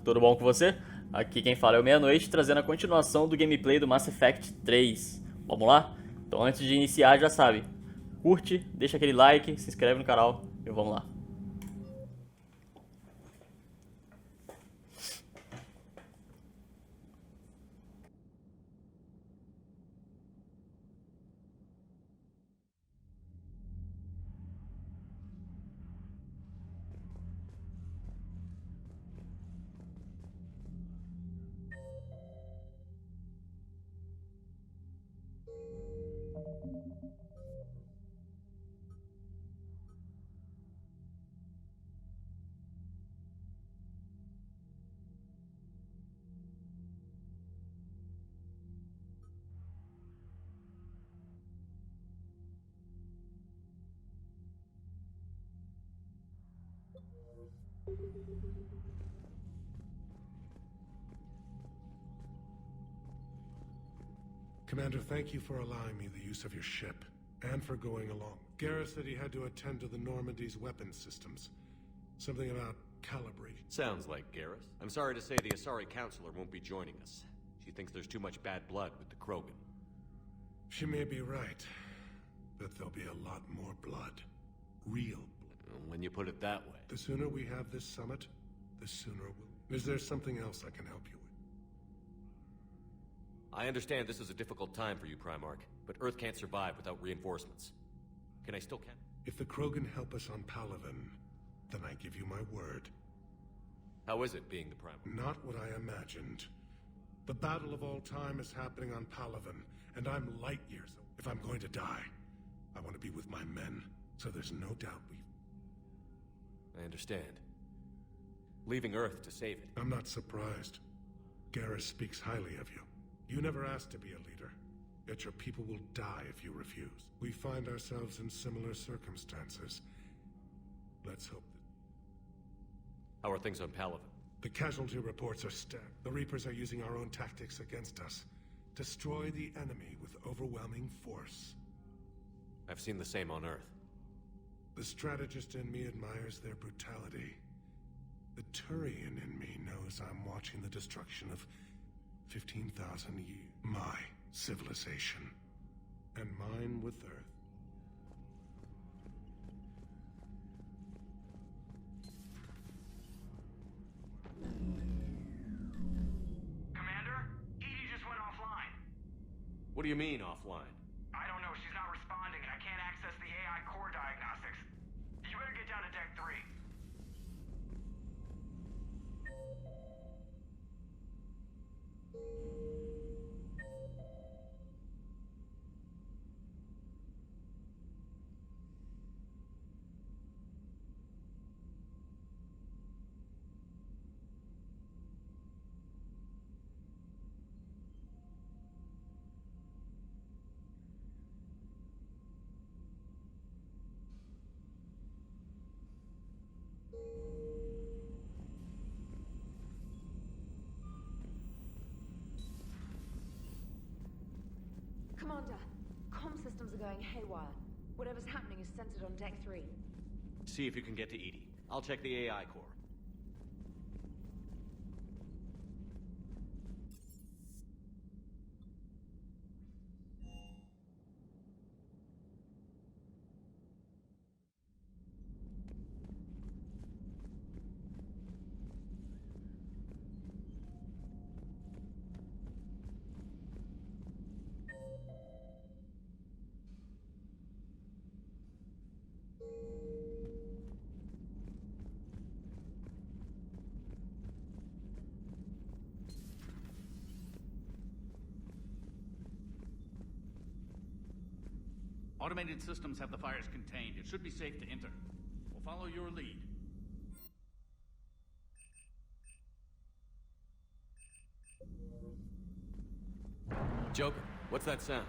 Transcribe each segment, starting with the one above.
tudo bom com você? Aqui quem fala é o Meia-Noite, trazendo a continuação do gameplay do Mass Effect 3. Vamos lá? Então antes de iniciar, já sabe, curte, deixa aquele like, se inscreve no canal e vamos lá. Commander, thank you for allowing me the use of your ship, and for going along. Garrus said he had to attend to the Normandy's weapons systems. Something about calibration. Sounds like Garrus. I'm sorry to say the Asari Counselor won't be joining us. She thinks there's too much bad blood with the Krogan. She may be right, but there'll be a lot more blood. Real blood. When you put it that way. The sooner we have this summit, the sooner we'll... Is there something else I can help you with? I understand this is a difficult time for you, Primarch, but Earth can't survive without reinforcements. Can I still count? If the Krogan help us on Palaven, then I give you my word. How is it being the Primarch? Not what I imagined. The battle of all time is happening on Palaven, and I'm light years away. If I'm going to die, I want to be with my men, so there's no doubt I understand. Leaving Earth to save it. I'm not surprised. Garrus speaks highly of you. You never asked to be a leader, yet your people will die if you refuse. We find ourselves in similar circumstances. Let's hope that... How are things on Palaven? The casualty reports are stacked. The Reapers are using our own tactics against us. Destroy the enemy with overwhelming force. I've seen the same on Earth. The strategist in me admires their brutality. The Turian in me knows I'm watching the destruction of 15,000 years. My civilization. And mine with Earth. Commander? Edie just went offline. What do you mean, offline? I don't know, she's not responding and I can't access the AI core diagnostics. You better get down to deck 3. Commander, comm systems are going haywire. Whatever's happening is centered on Deck 3. See if you can get to Edie. I'll check the AI core. Automated systems have the fires contained. It should be safe to enter. We'll follow your lead. Joker, what's that sound?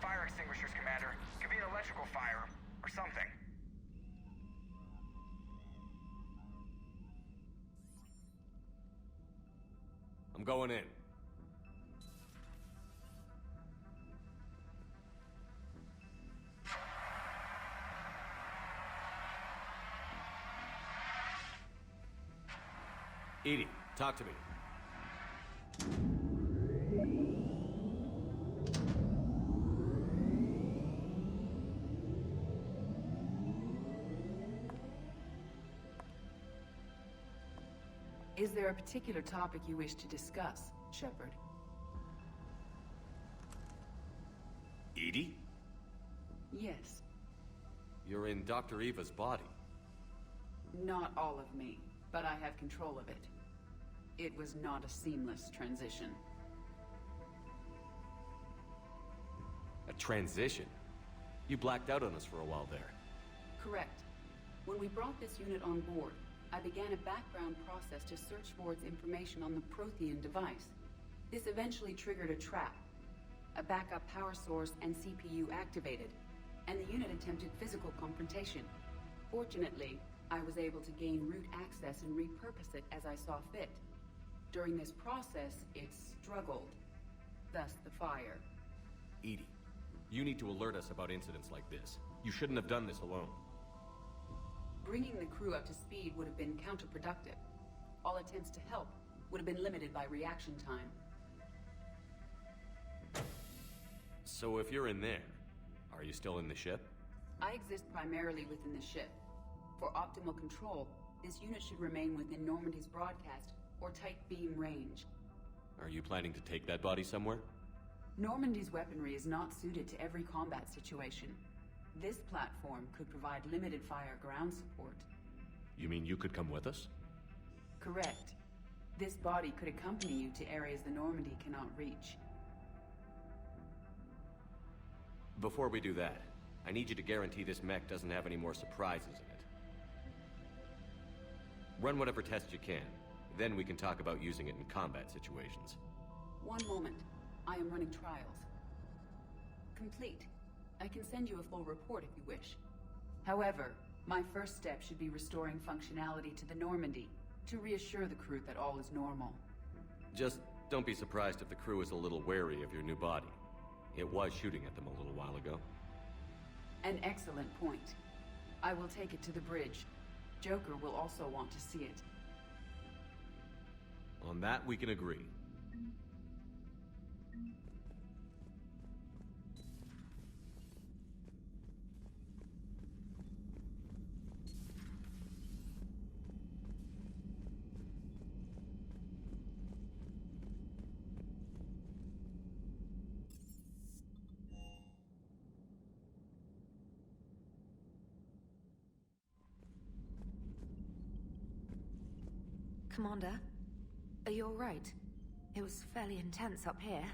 Fire extinguishers, Commander. Could be an electrical fire, or something. I'm going in. Edie, Talk to me. Is there a particular topic you wish to discuss, Shepard? Edie? Yes. You're in Dr. Eva's body. Not all of me, but I have control of it. It was not a seamless transition. A transition? You blacked out on us for a while there. Correct. When we brought this unit on board, I began a background process to search for its information on the Prothean device. This eventually triggered a trap. A backup power source and CPU activated, and the unit attempted physical confrontation. Fortunately, I was able to gain root access and repurpose it as I saw fit. During this process, it struggled. Thus the fire. Edie, you need to alert us about incidents like this. You shouldn't have done this alone. Bringing the crew up to speed would have been counterproductive. All attempts to help would have been limited by reaction time. So if you're in there, are you still in the ship? I exist primarily within the ship. For optimal control, this unit should remain within Normandy's broadcast or tight beam range. Are you planning to take that body somewhere? Normandy's weaponry is not suited to every combat situation. This platform could provide limited fire ground support. You mean you could come with us? Correct. This body could accompany you to areas the Normandy cannot reach. Before we do that, I need you to guarantee this mech doesn't have any more surprises in it. Run whatever tests you can. Then we can talk about using it in combat situations. One moment. I am running trials. Complete. I can send you a full report if you wish. However, my first step should be restoring functionality to the Normandy to reassure the crew that all is normal. Just don't be surprised if the crew is a little wary of your new body. It was shooting at them a little while ago. An excellent point. I will take it to the bridge. Joker will also want to see it. On that, we can agree. Commander, are you alright? It was fairly intense up here.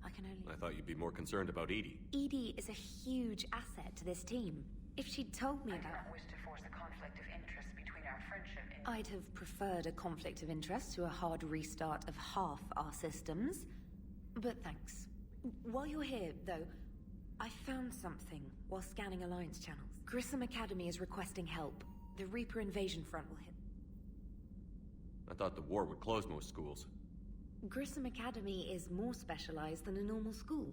I can only... I thought you'd be more concerned about Edie. Edie is a huge asset to this team. If she'd told me I do about... not wish to force a conflict of interest between our friendship and... I'd have preferred a conflict of interest to a hard restart of half our systems. But thanks. While you're here, though, I found something while scanning Alliance channels. Grissom Academy is requesting help. The Reaper invasion front will hit... I thought the war would close most schools. Grissom Academy is more specialized than a normal school.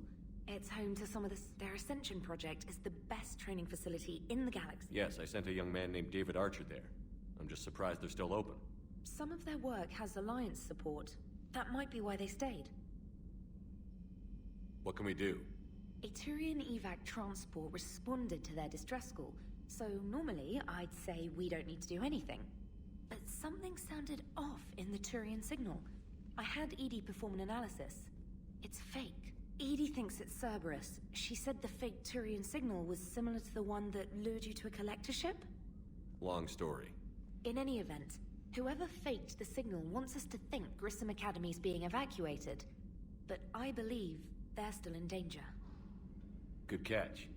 It's home to some of their Ascension project is the best training facility in the galaxy. Yes, I sent a young man named David Archer there. I'm just surprised they're still open. Some of their work has Alliance support. That might be why they stayed. What can we do? A Turian evac transport responded to their distress call, so normally I'd say we don't need to do anything. But something sounded off in the Turian signal. I had Edie perform an analysis. It's fake. Edie thinks it's Cerberus. She said the fake Turian signal was similar to the one that lured you to a collector ship? Long story. In any event, whoever faked the signal wants us to think Grissom Academy's being evacuated. But I believe they're still in danger. Good catch.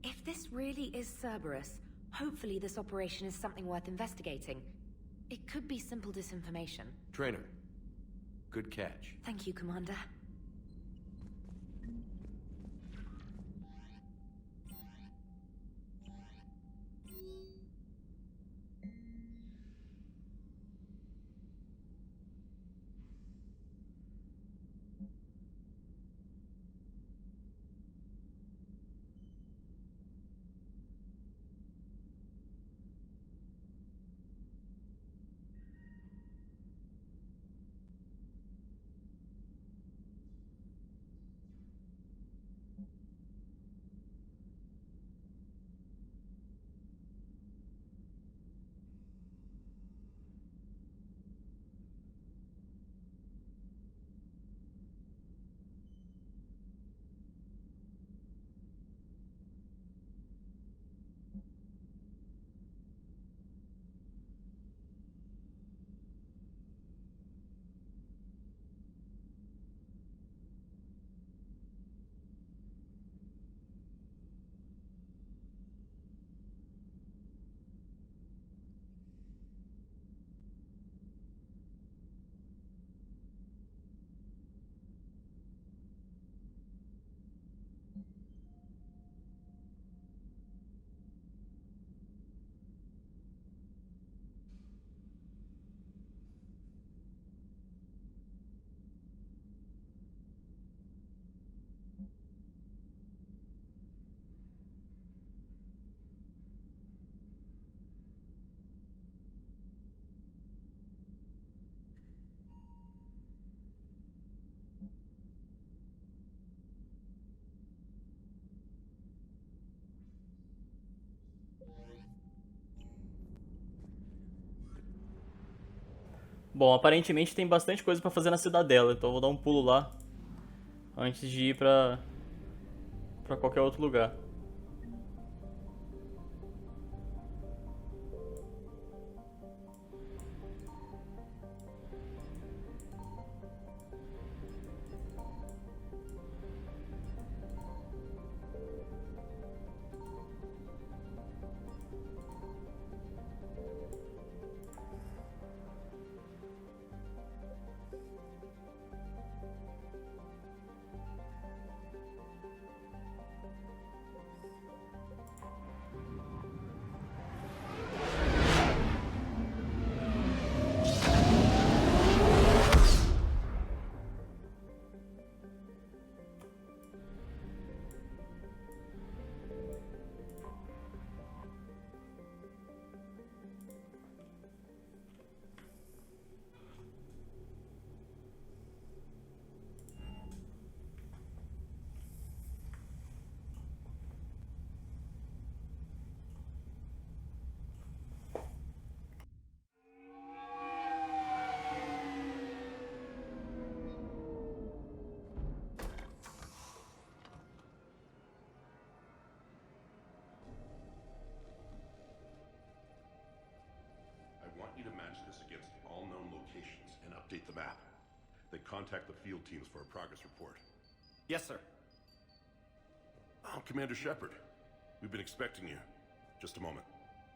If this really is Cerberus, hopefully this operation is something worth investigating. It could be simple disinformation. Trainer. Good catch. Thank you, Commander. Bom, aparentemente tem bastante coisa pra fazer na Cidadela, então eu vou dar um pulo lá antes de ir pra qualquer outro lugar. I want you to match this against all known locations and update the map. Then contact the field teams for a progress report. Yes, sir. Oh, Commander Shepard. We've been expecting you. Just a moment.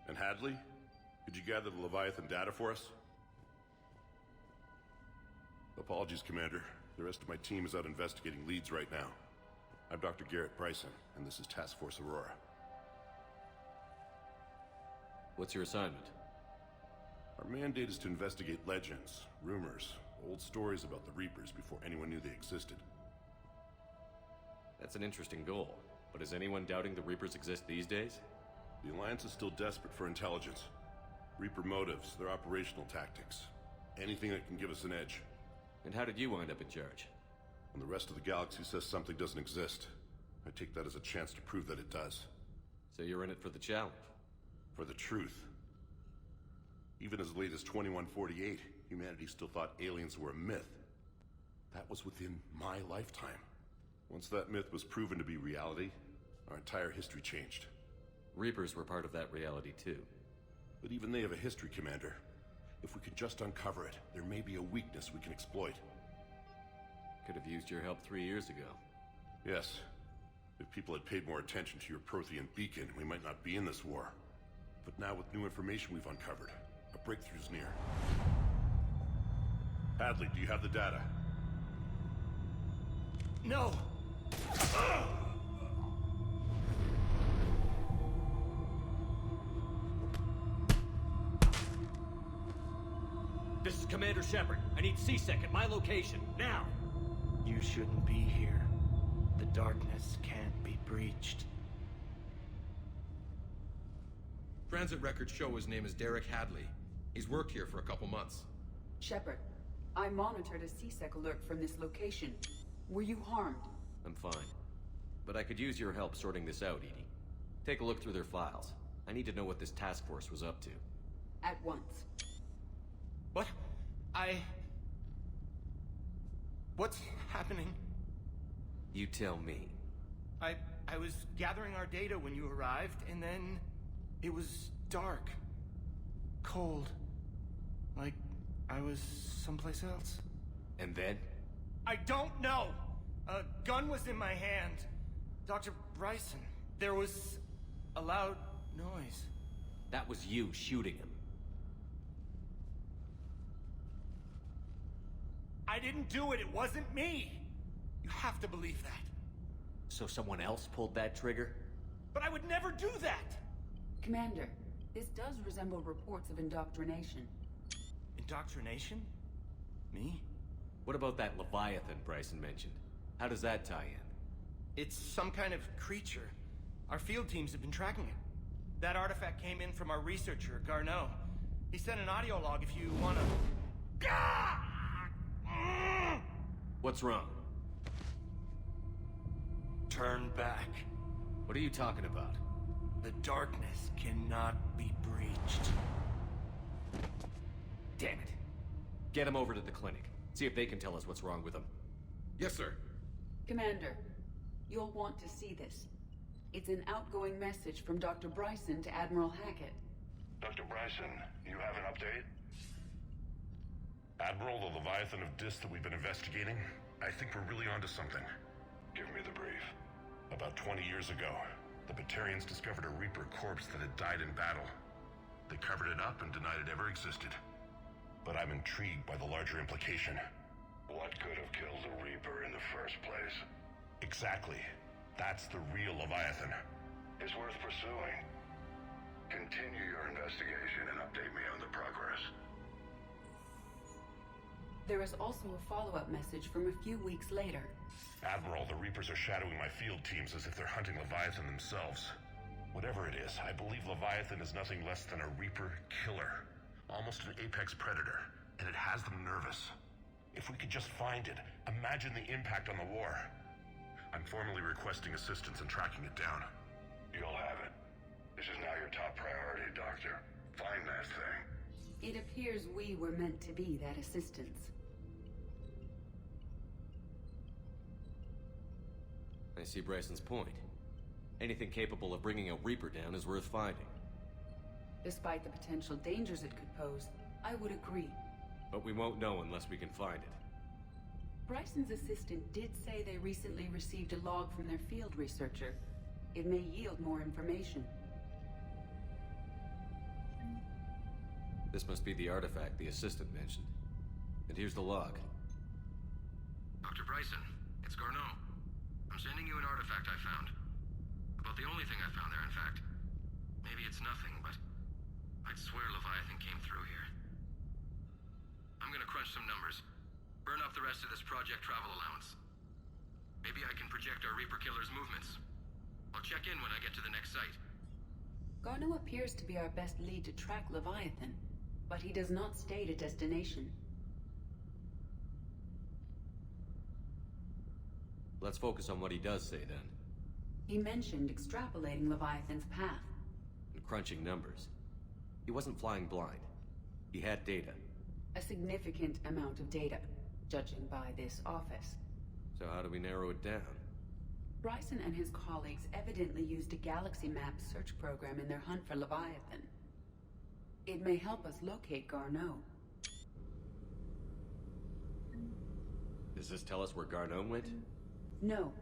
And Hadley? Could you gather the Leviathan data for us? Apologies, Commander. The rest of my team is out investigating leads right now. I'm Dr. Garrett Bryson, and this is Task Force Aurora. What's your assignment? Our mandate is to investigate legends, rumors, old stories about the Reapers before anyone knew they existed. That's an interesting goal, but is anyone doubting the Reapers exist these days? The Alliance is still desperate for intelligence. Reaper motives, their operational tactics. Anything that can give us an edge. And how did you wind up in charge? When the rest of the galaxy says something doesn't exist, I take that as a chance to prove that it does. So you're in it for the challenge? For the truth. Even as late as 2148, humanity still thought aliens were a myth. That was within my lifetime. Once that myth was proven to be reality, our entire history changed. Reapers were part of that reality too. But even they have a history, Commander. If we could just uncover it, there may be a weakness we can exploit. Could have used your help 3 years ago. Yes. If people had paid more attention to your Prothean beacon, we might not be in this war. But now with new information we've uncovered, a breakthrough's near. Hadley, do you have the data? No! This is Commander Shepard. I need C-Sec at my location, now! You shouldn't be here. The darkness can't be breached. Transit records show his name is Derek Hadley. He's worked here for a couple months. Shepard, I monitored a C-Sec alert from this location. Were you harmed? I'm fine. But I could use your help sorting this out, Edie. Take a look through their files. I need to know what this task force was up to. At once. What? What's happening? You tell me. I was gathering our data when you arrived, and then it was dark. Cold. Like I was someplace else. And then? I don't know! A gun was in my hand. Dr. Bryson. There was a loud noise. That was you shooting him. I didn't do it. It wasn't me. You have to believe that. So someone else pulled that trigger? But I would never do that! Commander, this does resemble reports of indoctrination. Indoctrination? Me? What about that Leviathan Bryson mentioned? How does that tie in? It's some kind of creature. Our field teams have been tracking it. That artifact came in from our researcher, Garneau. He sent an audio log if you wanna... What's wrong? Turn back. What are you talking about? The darkness cannot be breached. Damn it. Get him over to the clinic. See if they can tell us what's wrong with him. Yes, sir. Commander, you'll want to see this. It's an outgoing message from Dr. Bryson to Admiral Hackett. Dr. Bryson, you have an update? Admiral, the Leviathan of Dis that we've been investigating, I think we're really onto something. Give me the brief. About 20 years ago, the Batarians discovered a Reaper corpse that had died in battle. They covered it up and denied it ever existed. But I'm intrigued by the larger implication. What could have killed the Reaper in the first place? Exactly. That's the real Leviathan. It's worth pursuing. Continue your investigation and update me on the progress. There is also a follow-up message from a few weeks later. Admiral, the Reapers are shadowing my field teams as if they're hunting Leviathan themselves. Whatever it is, I believe Leviathan is nothing less than a Reaper killer. Almost an apex predator, and it has them nervous. If we could just find it, imagine the impact on the war. I'm formally requesting assistance in tracking it down. You'll have it. This is now your top priority, Doctor. Find that thing. It appears we were meant to be that assistance. I see Bryson's point. Anything capable of bringing a Reaper down is worth finding. Despite the potential dangers it could pose, I would agree. But we won't know unless we can find it. Bryson's assistant did say they recently received a log from their field researcher. It may yield more information. This must be the artifact the assistant mentioned. And here's the log. Dr. Bryson, it's Garneau. I'm sending you an artifact I found. About the only thing I found there, in fact. Maybe it's nothing, but I'd swear Leviathan came through here. I'm gonna crunch some numbers. Burn up the rest of this project travel allowance. Maybe I can project our Reaper killer's movements. I'll check in when I get to the next site. Garneau appears to be our best lead to track Leviathan, but he does not state a destination. Let's focus on what he does say then. He mentioned extrapolating Leviathan's path. And crunching numbers. He wasn't flying blind. He had data. A significant amount of data, judging by this office. So how do we narrow it down? Bryson and his colleagues evidently used a galaxy map search program in their hunt for Leviathan. It may help us locate Garneau. Does this tell us where Garneau went? No,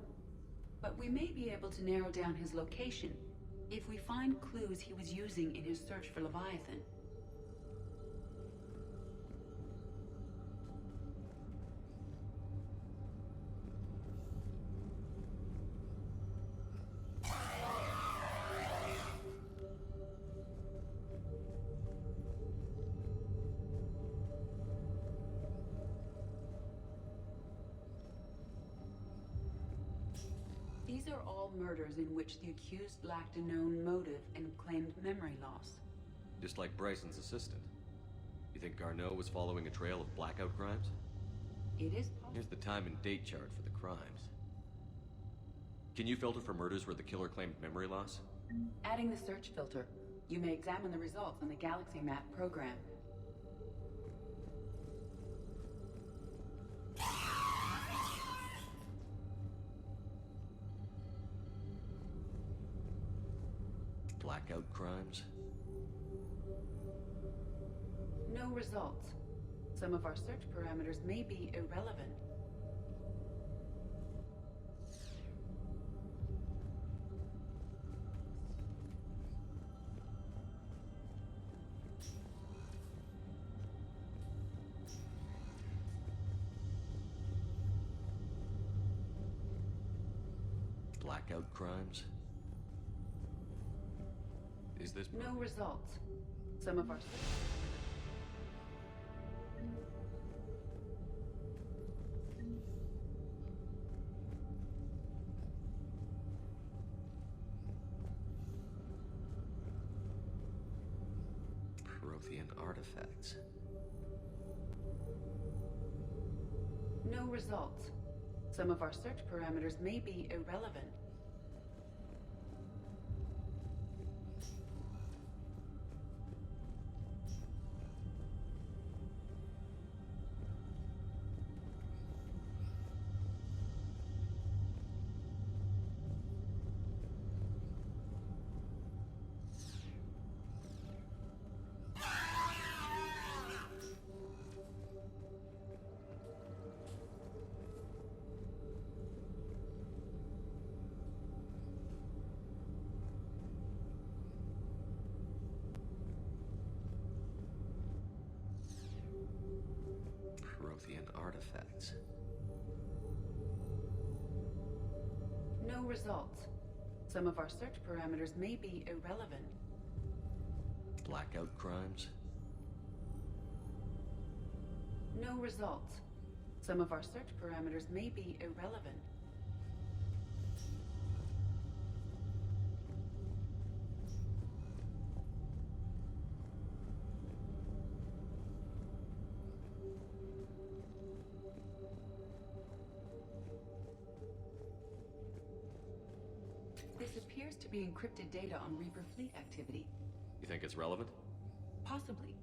but we may be able to narrow down his location if we find clues he was using in his search for Leviathan. These are all murders in which the accused lacked a known motive and claimed memory loss. Just like Bryson's assistant. You think Garneau was following a trail of blackout crimes? It is possible. Here's the time and date chart for the crimes. Can you filter for murders where the killer claimed memory loss? Adding the search filter, you may examine the results on the Galaxy Map program. Blackout crimes? No results. Some of our search parameters may be irrelevant. Blackout crimes? Is this... No results. Some of our... Prothean artifacts. No results. Some of our search parameters may be irrelevant. artifacts. No results. Some of our search parameters may be irrelevant. Blackout crimes? No results. Some of our search parameters may be irrelevant. This appears to be encrypted data on Reaper fleet activity. You think it's relevant? Possibly,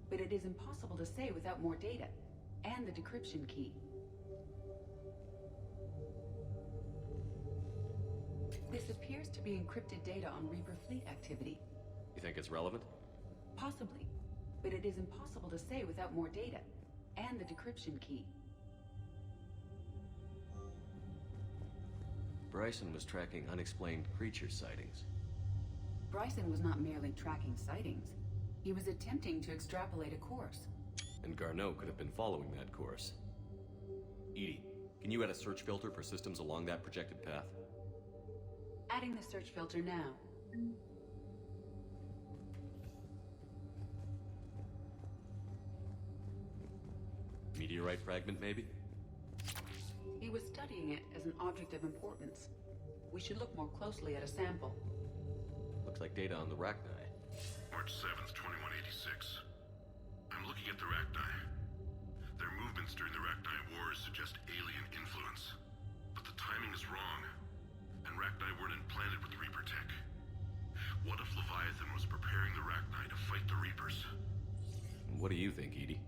but it is impossible to say without more data, and the decryption key. This appears to be encrypted data on Reaper fleet activity. You think it's relevant? Possibly, but it is impossible to say without more data, and the decryption key. Bryson was tracking unexplained creature sightings. Bryson was not merely tracking sightings. He was attempting to extrapolate a course. And Garneau could have been following that course. Edie, can you add a search filter for systems along that projected path? Adding the search filter now. Meteorite fragment, maybe? He was studying it as an object of importance. We should look more closely at a sample. Looks like data on the Rachni. March 7th, 2186. I'm looking at the Rachni. Their movements during the Rachni Wars suggest alien influence. But the timing is wrong. And Rachni weren't implanted with Reaper tech. What if Leviathan was preparing the Rachni to fight the Reapers? What do you think, Edie?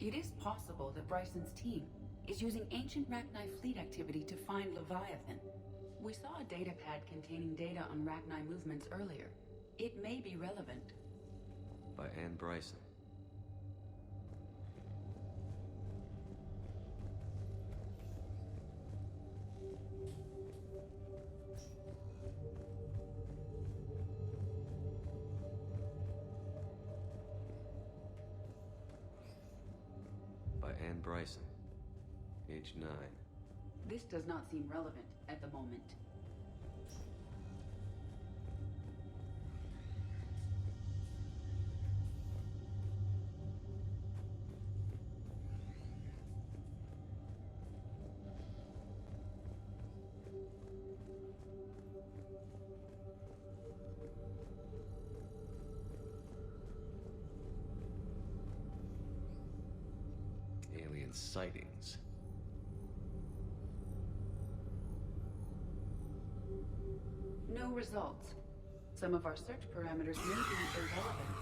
It is possible that Bryson's team is using ancient Rachni fleet activity to find Leviathan. We saw a datapad containing data on Rachni movements earlier. It may be relevant. By Anne Bryson. By Anne Bryson. Age 9. This does not seem relevant at the moment. Alien sightings. No results. Some of our search parameters may be irrelevant.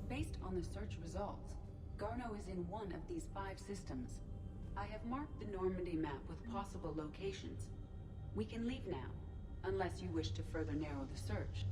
Based on the search results, Garneau is in one of these 5 systems. I have marked the Normandy map with possible locations. We can leave now, unless you wish to further narrow the search.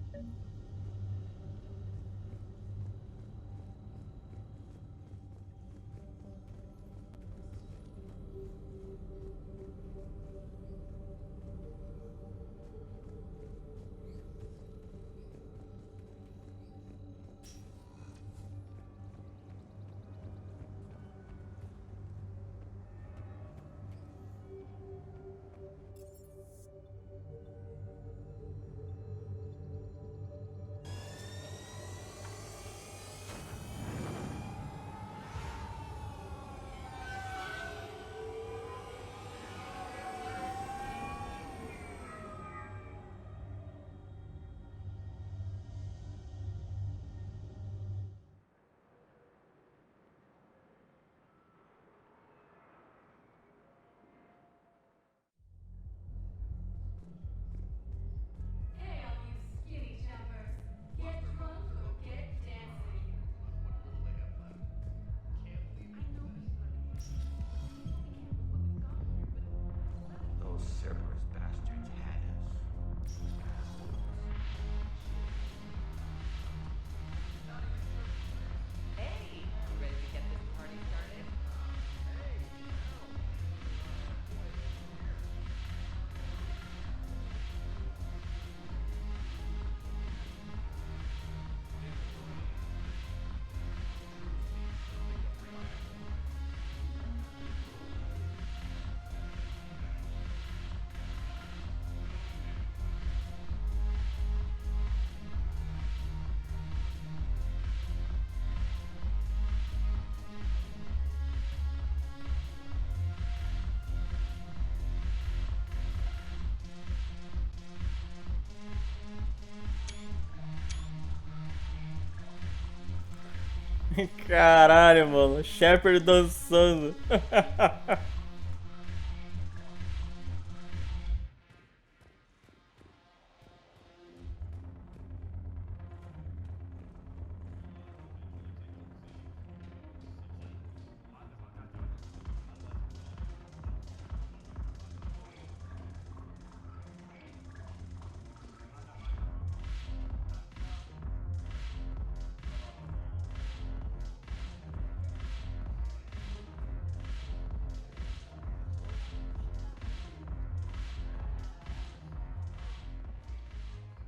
Caralho, mano. Shepard dançando.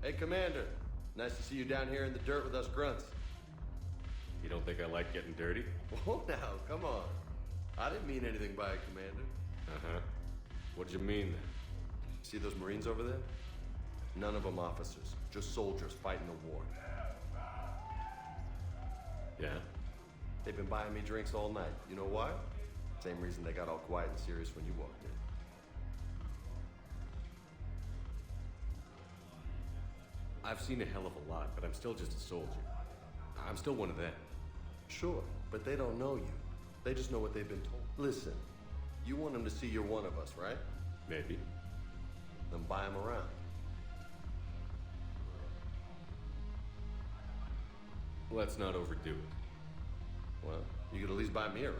Hey, Commander. Nice to see you down here in the dirt with us grunts. You don't think I like getting dirty? Oh, now, come on. I didn't mean anything by it, Commander. Uh-huh. What'd you mean, then? See those Marines over there? None of them officers, just soldiers fighting the war. Yeah? They've been buying me drinks all night. You know why? Same reason they got all quiet and serious when you walked in. I've seen a hell of a lot, but I'm still just a soldier. I'm still one of them. Sure, but they don't know you. They just know what they've been told. Listen, you want them to see you're one of us, right? Maybe. Then buy them around. Let's not overdo it. Well, you could at least buy me around.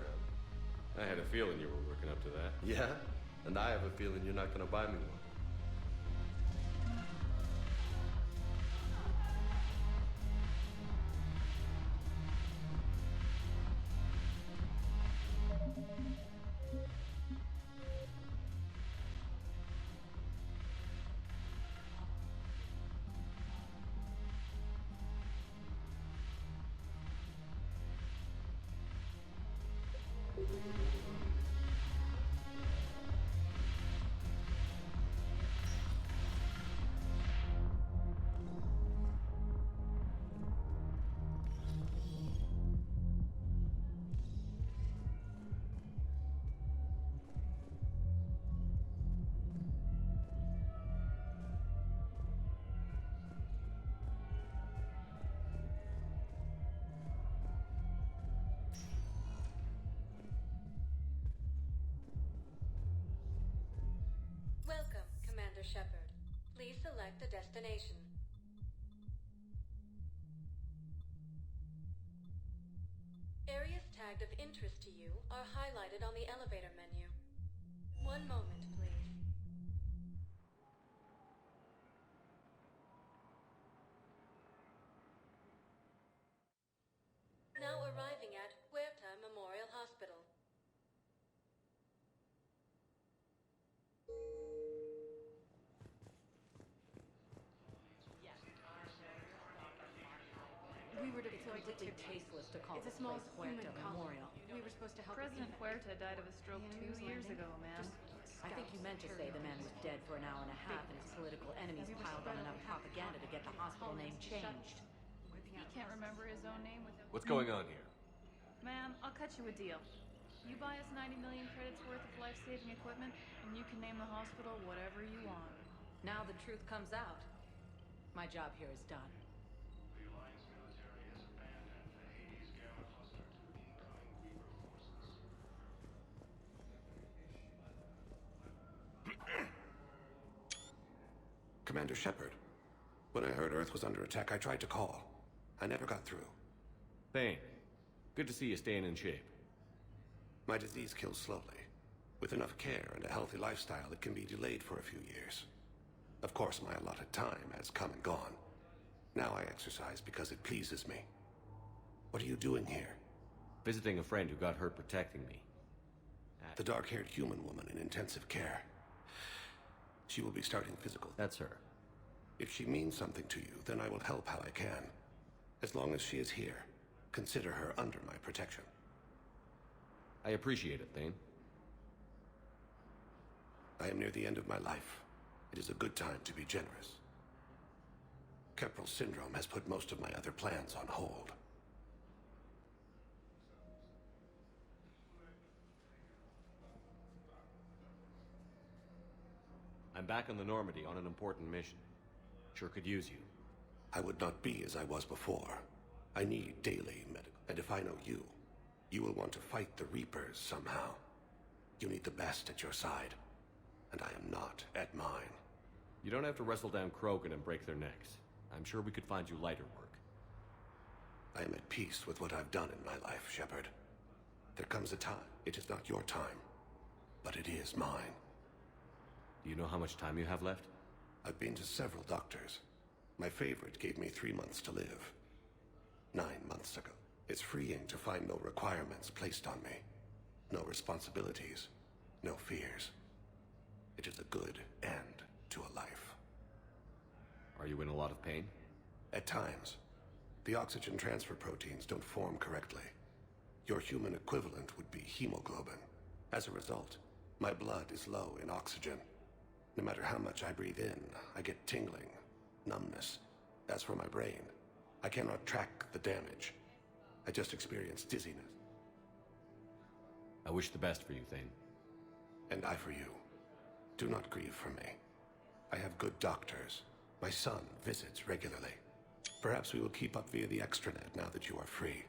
I had a feeling you were working up to that. Yeah? And I have a feeling you're not gonna buy me one. Welcome, Commander Shepard. Please select a destination. Areas tagged of interest to you are highlighted on the elevator menu. One moment, please. Now arriving at Huerta Memorial Hospital. We were deployed to tasteless to call this place Huerta Memorial. We were supposed to help President Huerta died of a stroke 2 years ago, man. I think you meant to say the man was dead for an hour and a half and his political enemies piled on enough propaganda to get the hospital name changed. He can't remember his own name without... What's going on here? Man, I'll cut you a deal. You buy us 90 million credits worth of life-saving equipment, and you can name the hospital whatever you want. Now the truth comes out. My job here is done. Commander Shepard, when I heard Earth was under attack, I tried to call. I never got through. Thane, good to see you staying in shape. My disease kills slowly. With enough care and a healthy lifestyle, it can be delayed for a few years. Of course, my allotted time has come and gone. Now I exercise because it pleases me. What are you doing here? Visiting a friend who got hurt protecting me. The dark-haired human woman in intensive care. She will be starting physical. That's her. If she means something to you, then I will help how I can. As long as she is here, consider her under my protection. I appreciate it, Thane. I am near the end of my life. It is a good time to be generous. Keppel syndrome has put most of my other plans on hold. I'm back on the Normandy on an important mission. Sure could use you. I would not be as I was before. I need daily medical. And if I know you, you will want to fight the Reapers somehow. You need the best at your side, and I am not at mine. You don't have to wrestle down Krogan and break their necks. I'm sure we could find you lighter work. I am at peace with what I've done in my life, Shepard. There comes a time. It is not your time, but it is mine. Do you know how much time you have left? I've been to several doctors. My favorite gave me 3 months to live. 9 months ago. It's freeing to find no requirements placed on me. No responsibilities. No fears. It is a good end to a life. Are you in a lot of pain? At times. The oxygen transfer proteins don't form correctly. Your human equivalent would be hemoglobin. As a result, my blood is low in oxygen. No matter how much I breathe in, I get tingling, numbness. As for my brain, I cannot track the damage. I just experience dizziness. I wish the best for you, Thane. And I for you. Do not grieve for me. I have good doctors. My son visits regularly. Perhaps we will keep up via the extranet now that you are free.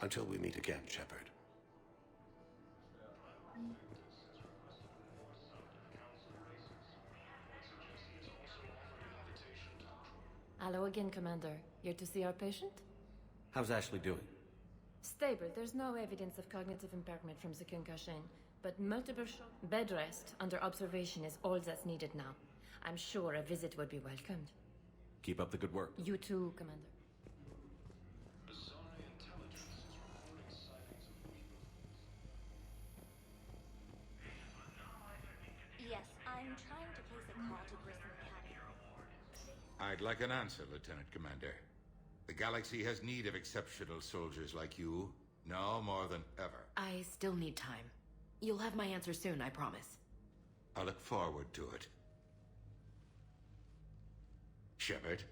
Until we meet again, Shepard. Hello again, Commander. Here to see our patient? How's Ashley doing? Stable. There's no evidence of cognitive impairment from the concussion, but multiple bed rest under observation is all that's needed now. I'm sure a visit would be welcomed. Keep up the good work. You too, Commander. Yes, I'm trying to place a call to Grissom County. I'd like an answer, Lieutenant Commander. The galaxy has need of exceptional soldiers like you, now more than ever. I still need time. You'll have my answer soon, I promise. I look forward to it. Shepard?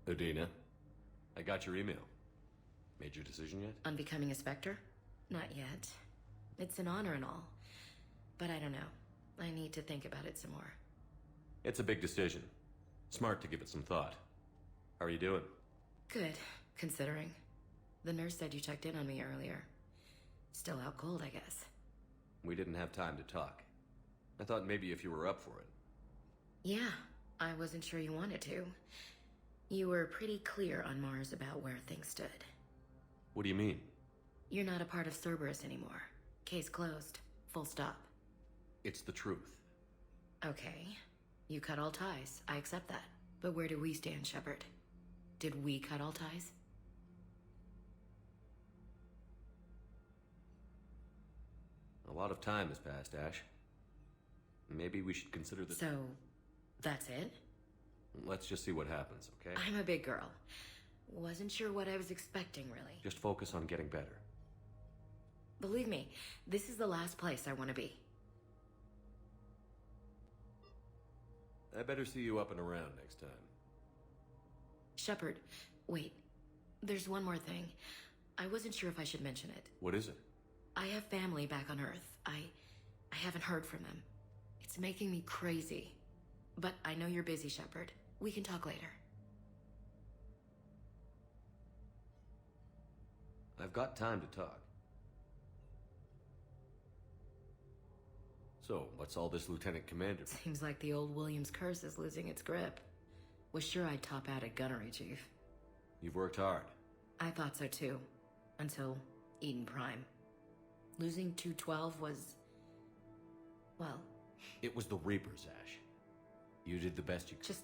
Udina, I got your email. Made your decision yet? On becoming a Spectre? Not yet. It's an honor and all. But I don't know. I need to think about it some more. It's a big decision. Smart to give it some thought. How are you doing? Good, considering. The nurse said you checked in on me earlier. Still out cold, I guess. We didn't have time to talk. I thought maybe if you were up for it. Yeah, I wasn't sure you wanted to. You were pretty clear on Mars about where things stood. What do you mean? You're not a part of Cerberus anymore. Case closed. Full stop. It's the truth. Okay. You cut all ties. I accept that. But where do we stand, Shepard? Did we cut all ties? A lot of time has passed, Ash. Maybe we should consider this. So, that's it? Let's just see what happens, okay? I'm a big girl. Wasn't sure what I was expecting, really. Just focus on getting better. Believe me, this is the last place I want to be. I better see you up and around next time. Shepard, wait. There's one more thing. I wasn't sure if I should mention it. What is it? I have family back on Earth. I haven't heard from them. It's making me crazy. But I know you're busy, Shepard. We can talk later. I've got time to talk. So, what's all this, Lieutenant Commander? Seems like the old Williams curse is losing its grip. Was sure I'd top out at gunnery, Chief. You've worked hard. I thought so too. Until Eden Prime. Losing 212 was... well... It was the Reapers, Ash. You did the best you could. Just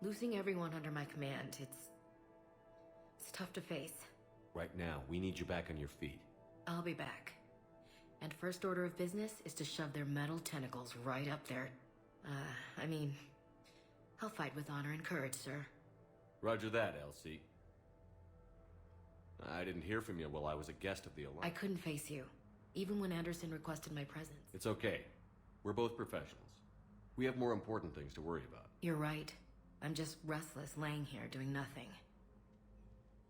losing everyone under my command, it's tough to face. Right now, we need you back on your feet. I'll be back. And first order of business is to shove their metal tentacles right up there. I mean, I'll fight with honor and courage, sir. Roger that, LC. I didn't hear from you while I was a guest of the Alliance. I couldn't face you, even when Anderson requested my presence. It's okay. We're both professionals. We have more important things to worry about. You're right. I'm just restless laying here doing nothing.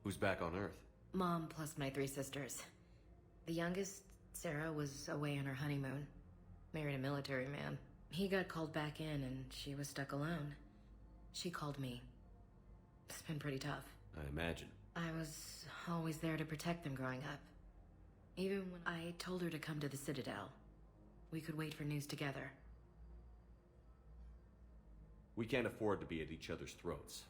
Who's back on Earth? Mom plus my 3 sisters. The youngest, Sarah, was away on her honeymoon. Married a military man. He got called back in and she was stuck alone. She called me. It's been pretty tough. I imagine. I was always there to protect them growing up. Even when I told her to come to the Citadel, we could wait for news together. We can't afford to be at each other's throats.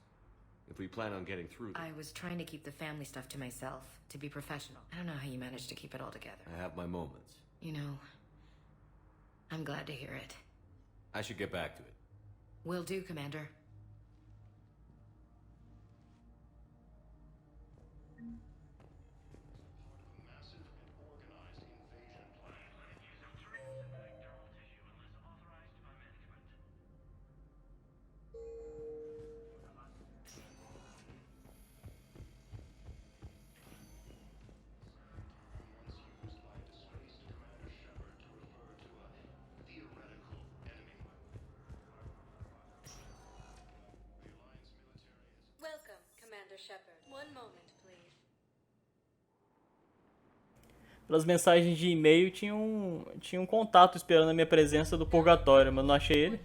If we plan on getting through I was trying to keep the family stuff to myself, to be professional. I don't know how you managed to keep it all together. I have my moments. You know, I'm glad to hear it. I should get back to it. Will do, Commander. Welcome, Commander Shepard. One moment, please. Pelas mensagens de e-mail tinha um contato esperando a minha presença do purgatório, mas não achei ele.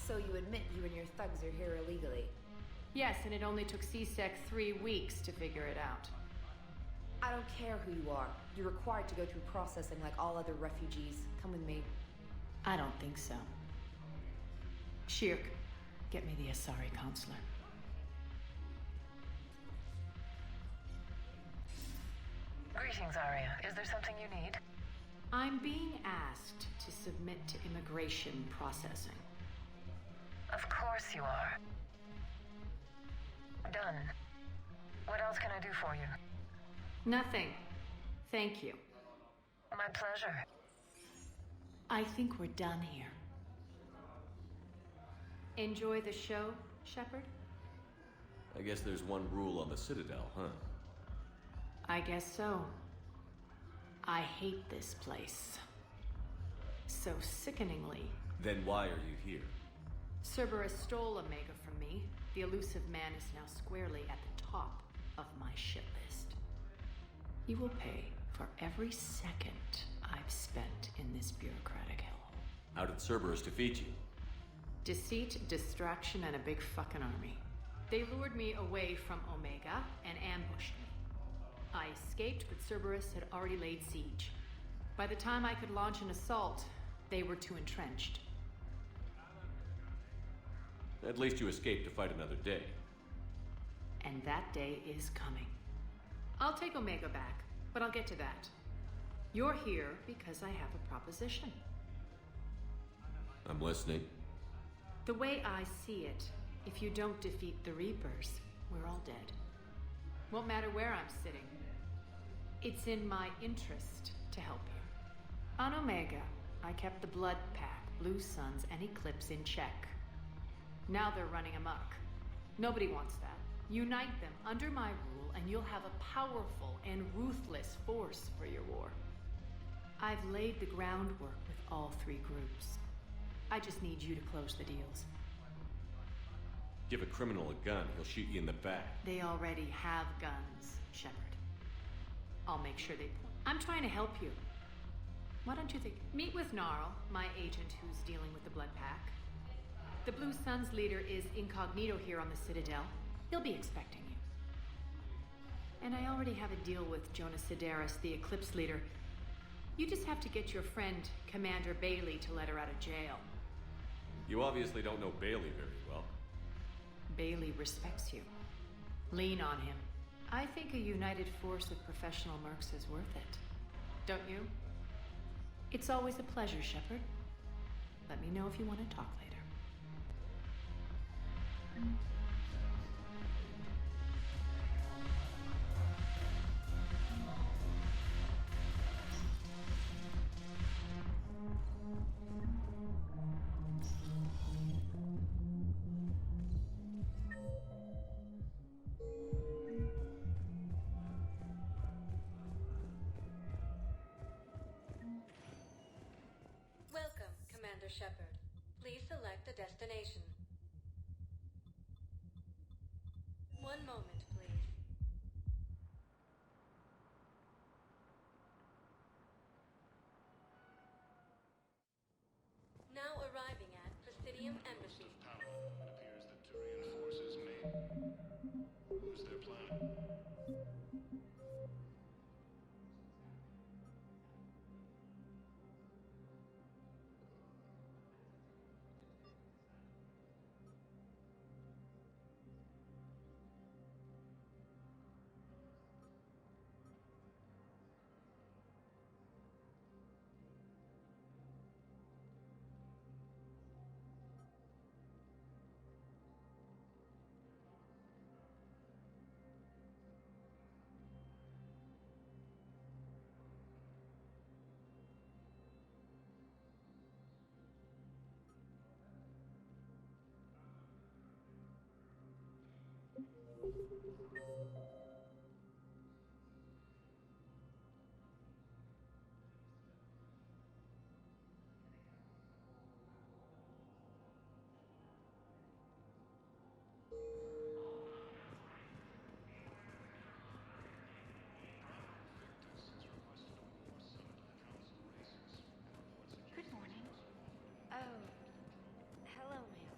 So you admit you and your thugs are here illegally? Yes, and it only took CSEC 3 weeks to figure it out. I don't care who you are. You're required to go through processing like all other refugees. Come with me. I don't think so. Shirk, get me the Asari consular. Greetings, Arya. Is there something you need? I'm being asked to submit to immigration processing. Of course you are. Done. What else can I do for you? Nothing. Thank you. My pleasure. I think we're done here. Enjoy the show, Shepard? I guess there's one rule on the Citadel, huh? I guess so. I hate this place. So sickeningly. Then why are you here? Cerberus stole Omega from me. The elusive man is now squarely at the top of my shit list. He will pay for every second I've spent in this bureaucratic hellhole. How did Cerberus defeat you? Deceit, distraction, and a big fucking army. They lured me away from Omega and ambushed me. I escaped, but Cerberus had already laid siege. By the time I could launch an assault, they were too entrenched. At least you escaped to fight another day. And that day is coming. I'll take Omega back, but I'll get to that. You're here because I have a proposition. I'm listening. The way I see it, if you don't defeat the Reapers, we're all dead. Won't matter where I'm sitting. It's in my interest to help you. On Omega, I kept the Blood Pack, Blue Suns, and Eclipse in check. Now they're running amok. Nobody wants that. Unite them under my rule, and you'll have a powerful and ruthless force for your war. I've laid the groundwork with all three groups. I just need you to close the deals. Give a criminal a gun, he'll shoot you in the back. They already have guns, Shepard. I'll make sure they... I'm trying to help you. Why don't you think... Meet with Gnarl, my agent who's dealing with the Blood Pack. The Blue Suns leader is incognito here on the Citadel. He'll be expecting you. And I already have a deal with Jonas Sidaris, the Eclipse leader. You just have to get your friend, Commander Bailey, to let her out of jail. You obviously don't know Bailey very well. Bailey respects you. Lean on him. I think a united force of professional mercs is worth it. Don't you? It's always a pleasure, Shepard. Let me know if you want to talk later. Shepard. Please select a destination. One moment, please. Now arriving at Presidium Embassy. It appears that Turian forces may lose their planet. Good morning. Oh, hello, ma'am.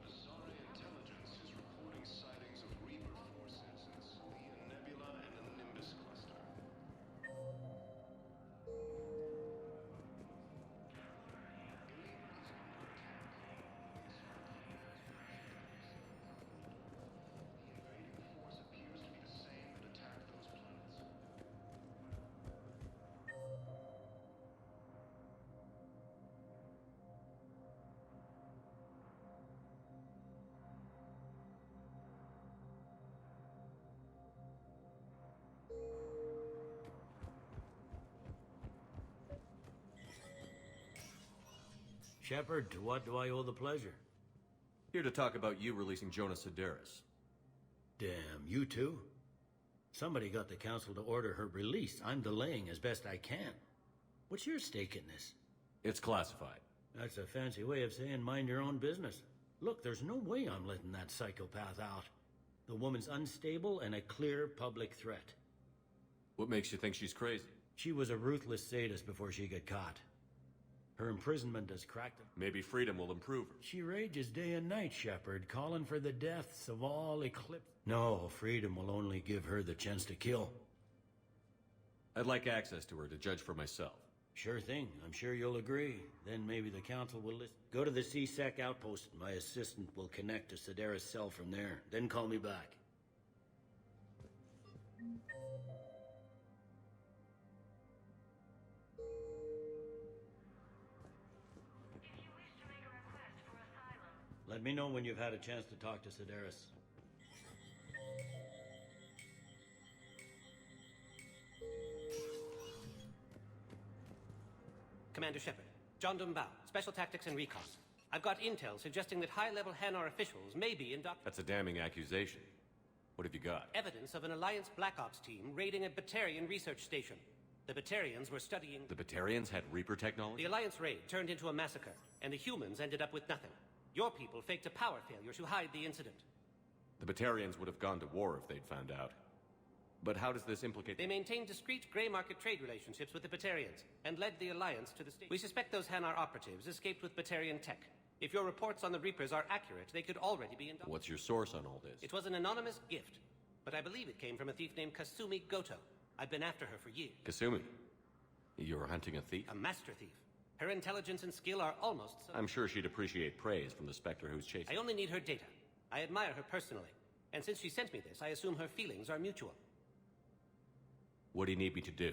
Bizarre intelligence is reporting sightings of Reaper forces in the Nebula and the Nimbus cluster. Shepard, to what do I owe the pleasure? Here to talk about you releasing Jonas Sedaris. Damn, you too? Somebody got the council to order her release. I'm delaying as best I can. What's your stake in this? It's classified. That's a fancy way of saying mind your own business. Look, there's no way I'm letting that psychopath out. The woman's unstable and a clear public threat. What makes you think she's crazy? She was a ruthless sadist before she got caught. Her imprisonment has cracked her. Maybe freedom will improve her. She rages day and night, Shepard, calling for the deaths of all eclipsed. No, freedom will only give her the chance to kill. I'd like access to her to judge for myself. Sure thing. I'm sure you'll agree. Then maybe the council will listen. Go to the C-Sec outpost. My assistant will connect to Sedaris' cell from there. Then call me back. Let me know when you've had a chance to talk to Sedaris. Commander Shepard, John Dumbao, Special Tactics and Recon. I've got intel suggesting that high-level Hanar officials may be in That's a damning accusation. What have you got? Evidence of an Alliance Black Ops team raiding a Batarian research station. The Batarians were studying... The Batarians had Reaper technology? The Alliance raid turned into a massacre, and the humans ended up with nothing. Your people faked a power failure to hide the incident. The Batarians would have gone to war if they'd found out. But how does this implicate... They maintained discreet grey market trade relationships with the Batarians, and led the Alliance to the state. We suspect those Hanar operatives escaped with Batarian tech. If your reports on the Reapers are accurate, they could already be in... What's your source on all this? It was an anonymous gift, but I believe it came from a thief named Kasumi Goto. I've been after her for years. Kasumi? You're hunting a thief? A master thief. Her intelligence and skill are almost... I'm sure she'd appreciate praise from the Spectre who's chasing. I only need her data. I admire her personally. And since she sent me this, I assume her feelings are mutual. What do you need me to do?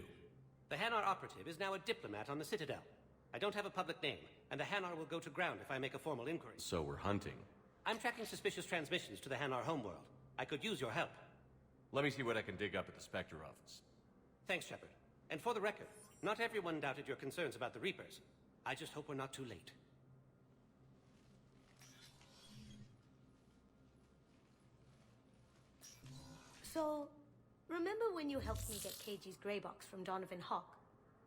The Hanar operative is now a diplomat on the Citadel. I don't have a public name, and the Hanar will go to ground if I make a formal inquiry. So we're hunting. I'm tracking suspicious transmissions to the Hanar homeworld. I could use your help. Let me see what I can dig up at the Spectre office. Thanks, Shepard. And for the record, not everyone doubted your concerns about the Reapers. I just hope we're not too late. So, remember when you helped me get KG's grey box from Donovan Hawk?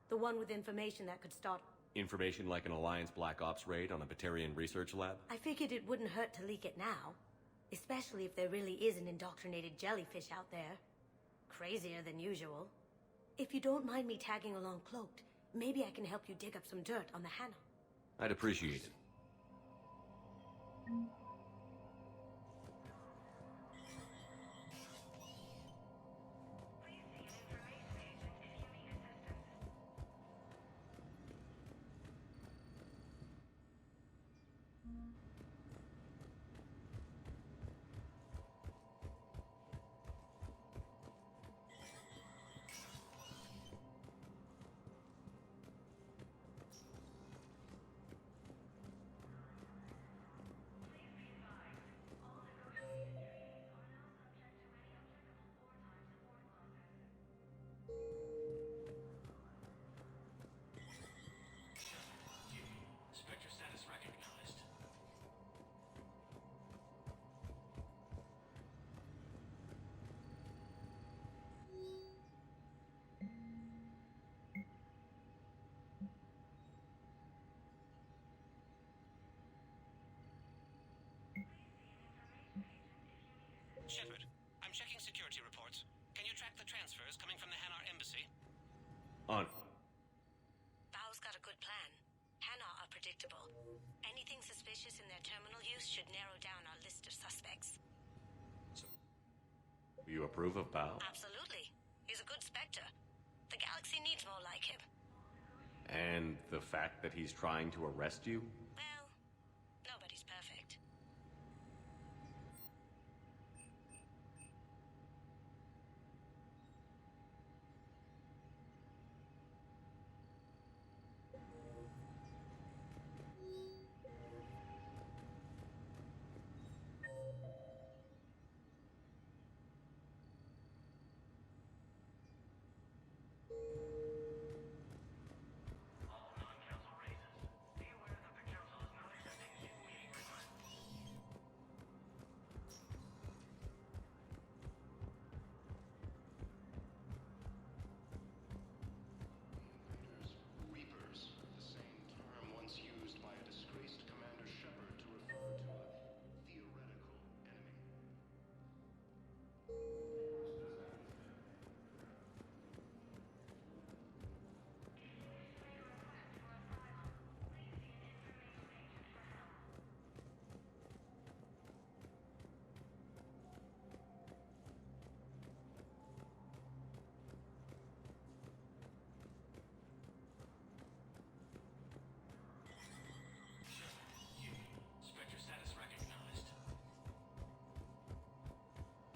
The one with information that could start... Information like an Alliance Black Ops raid on a Batarian research lab? I figured it wouldn't hurt to leak it now. Especially if there really is an indoctrinated jellyfish out there. Crazier than usual. If you don't mind me tagging along cloaked, maybe I can help you dig up some dirt on the Hannah. I'd appreciate it. Spectre status recognized. Shepard, I'm checking security reports. Can you track the transfers coming from the Hanar embassy? On. Bao's got a good plan. Hanar are predictable. Anything suspicious in their terminal use should narrow down our list of suspects. You approve of Bao? Absolutely. He's a good Spectre. The galaxy needs more like him. And the fact that he's trying to arrest you? Well, nobody's perfect. Reapers, the same term once used by a disgraced Commander Shepard to refer to a theoretical enemy. Spectre status recognized.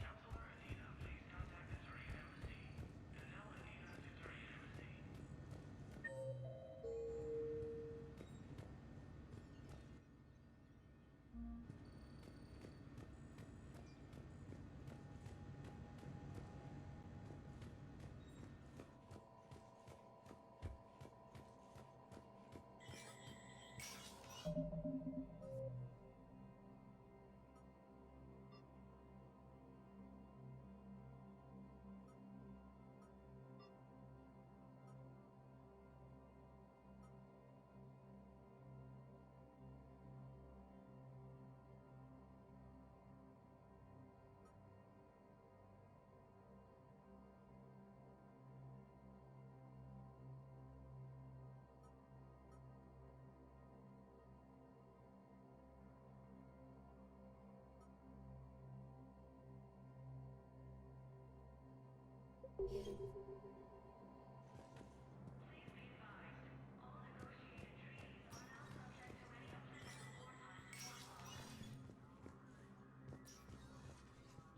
Counselor Adina, please contact the Turian Embassy. Cidadela Adina to Turian Embassy.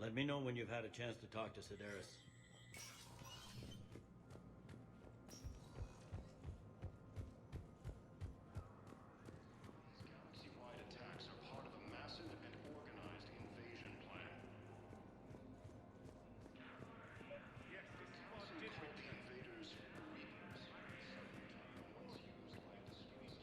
Let me know when you've had a chance to talk to Sedaris. Galaxy-wide attacks are part of a massive and organized invasion plan. Yes, this is Called the invaders Reapers. Once used by a disgraced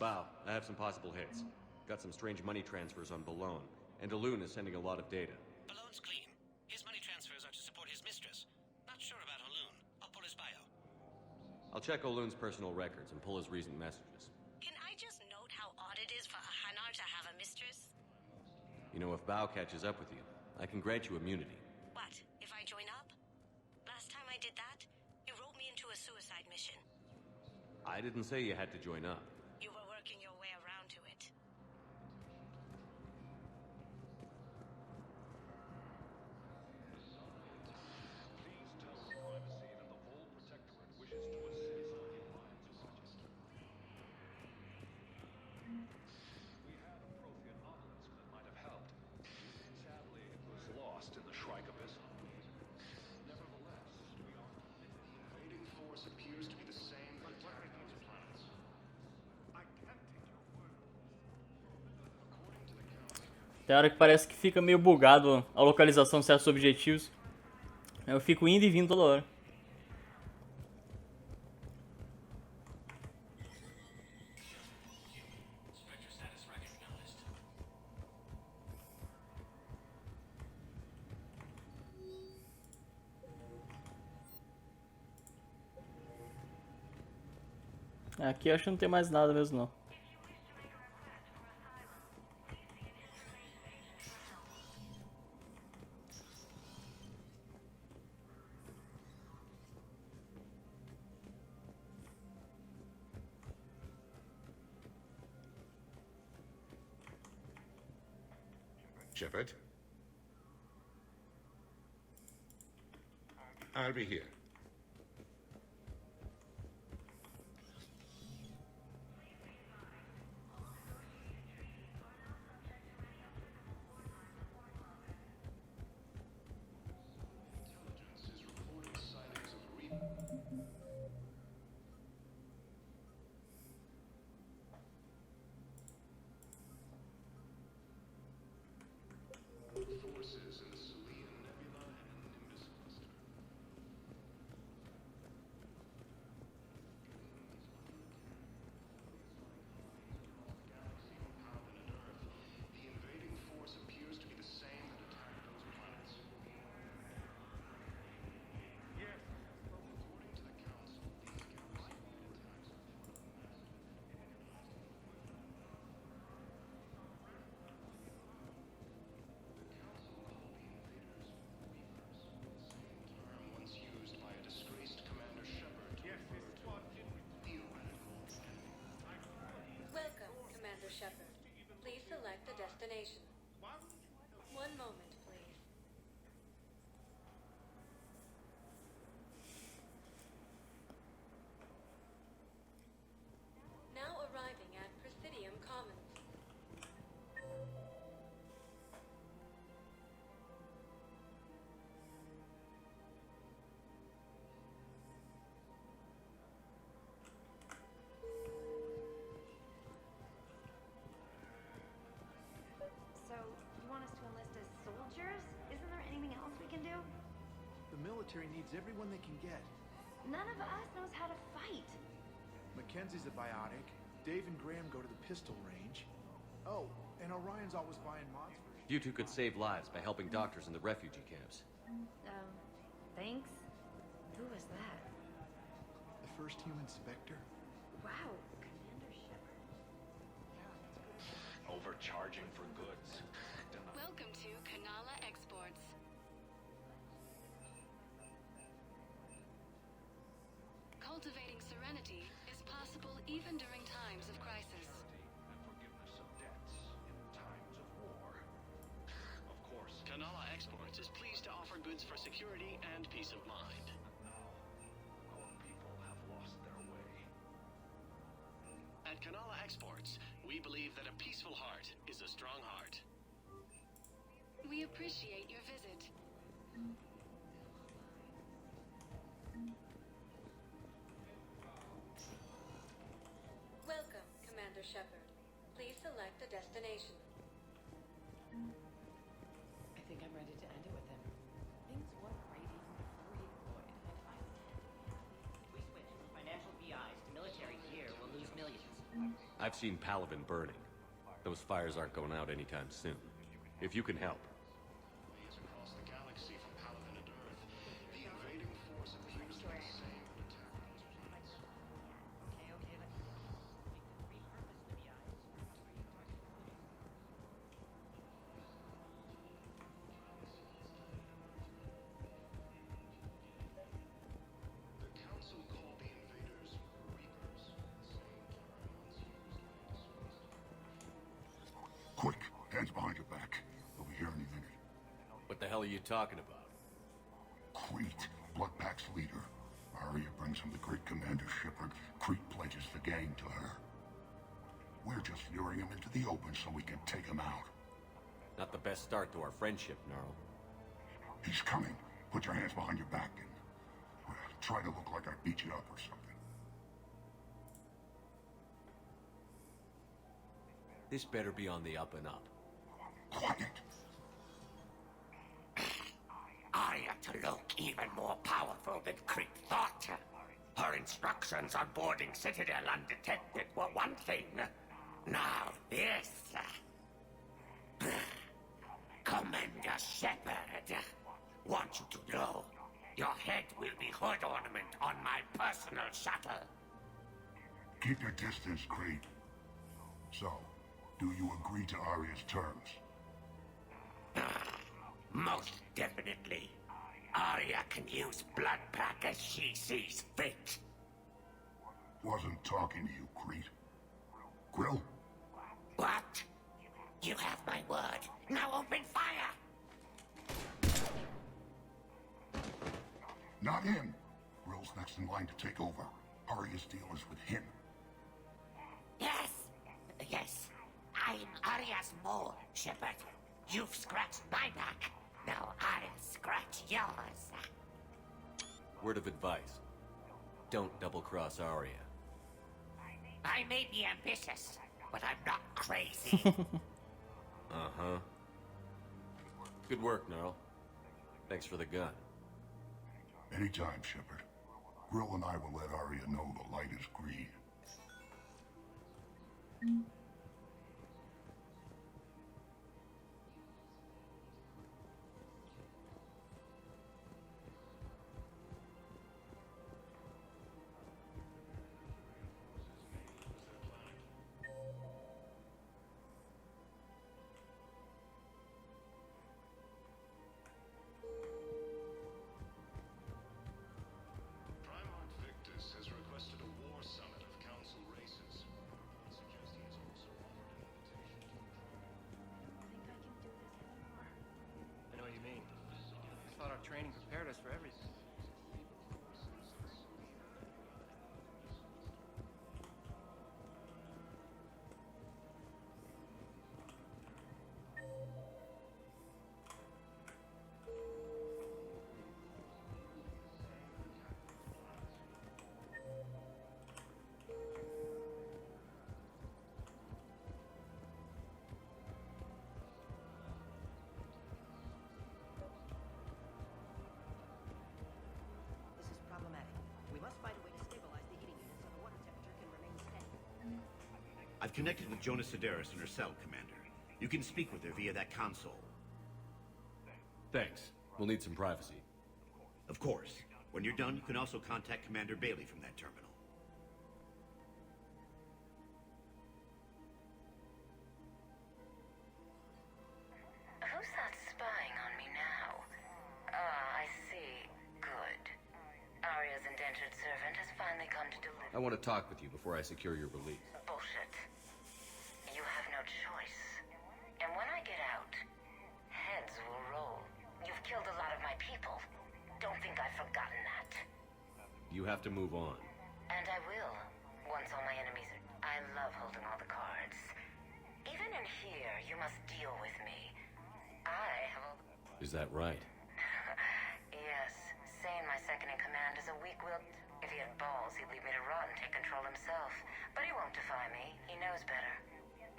Bao, I have some possible hits. Got some strange money transfers on Balone, and Daloon is sending a lot of data. Balone's clean. His money transfers are to support his mistress. Not sure about Haloon. I'll pull his bio. I'll check Olun's personal records and pull his recent messages. Can I just note how odd it is for a Hanar to have a mistress? You know, if Bao catches up with you, I can grant you immunity. What, if I join up? Last time I did that, you wrote me into a suicide mission. I didn't say you had to join up. You were working your way around to it. Tem hora que parece que fica meio bugado a localização de certos objetivos. Eu fico indo e vindo toda hora. Aqui eu acho que não tem mais nada mesmo não. Shepard? I'll be here. Welcome, Commander Shepard. Please select a destination. One moment, please. Now arriving at Presidium Commons. So, you want us to enlist as soldiers? Isn't there anything else we can do? The military needs everyone they can get. None of us knows how to fight. Mackenzie's a biotic. Dave and Graham go to the pistol range. Oh, and Orion's always buying mods for You two could save lives by helping doctors in the refugee camps. Thanks? Who was that? the first human Spectre. Wow, Commander Shepard. Overcharging for goods. Welcome to Kanala Exports. Cultivating serenity is possible even during times of crisis. Forgiveness of debts in times of war. Of course, Kanala Exports is pleased to offer goods for security and peace of mind. our people have lost their way. At Kanala Exports, we believe that a peaceful heart is a strong heart. We appreciate your visit. Welcome, Commander Shepard. Please select a destination. I think I'm ready to end it with him. Things weren't great even before he deployed, and I was If we switch from financial VIs to military gear, we'll lose millions. I've seen Palaven burning. Those fires aren't going out anytime soon. If you can help. Across the galaxy from Palaven and Earth, the invading force appears to be the same that attacked those planets. hands behind your back. They'll be here any minute. What the hell are you talking about? Crete, Bloodpack's leader. Arya brings him the great Commander Shepard. Crete pledges the gang to her. We're just luring him into the open so we can take him out. Not the best start to our friendship, Gnarl. He's coming. Put your hands behind your back and try to look like I beat you up or something. This better be on the up and up. Quiet. Arya to look even more powerful than Crete thought. Her instructions on boarding Citadel undetected were one thing. Now this. Commander Shepard wants you to know your head will be hood ornament on my personal shuttle. Keep your distance, Crete. So, do you agree to Arya's terms? Most definitely. Arya can use Bloodpack as she sees fit. Wasn't talking to you, Crete. Grill? What? You have my word. Now open fire! Not him. Grill's next in line to take over. Arya's deal is with him. Yes. Yes. I'm Arya's mole, Shepard. You've scratched my back. Now I'll scratch yours. Word of advice. Don't double-cross Arya. I may be ambitious, but I'm not crazy. Uh-huh. Good work, Gnarl. Thanks for the gun. Anytime, Shepard. Grill and I will let Arya know the light is green. Training prepared us for everything. I've connected with Jonas Sedaris in her cell, Commander. You can speak with her via that console. Thanks. We'll need some privacy. Of course. When you're done, you can also contact Commander Bailey from that terminal. Who's that spying on me now? Ah, I see. Good. Arya's indentured servant has finally come to deliver. I want to talk with you before I secure your release. Bullshit. You have no choice. And when I get out, heads will roll. You've killed a lot of my people. Don't think I've forgotten that. You have to move on. And I will, once all my enemies are... I love holding all the cards. Even in here, you must deal with me. I have all the... Is that right? Yes. Sane, my second-in-command, is a weak-willed... If he had balls, he'd leave me to rot and take control himself. But he won't defy me. He knows better.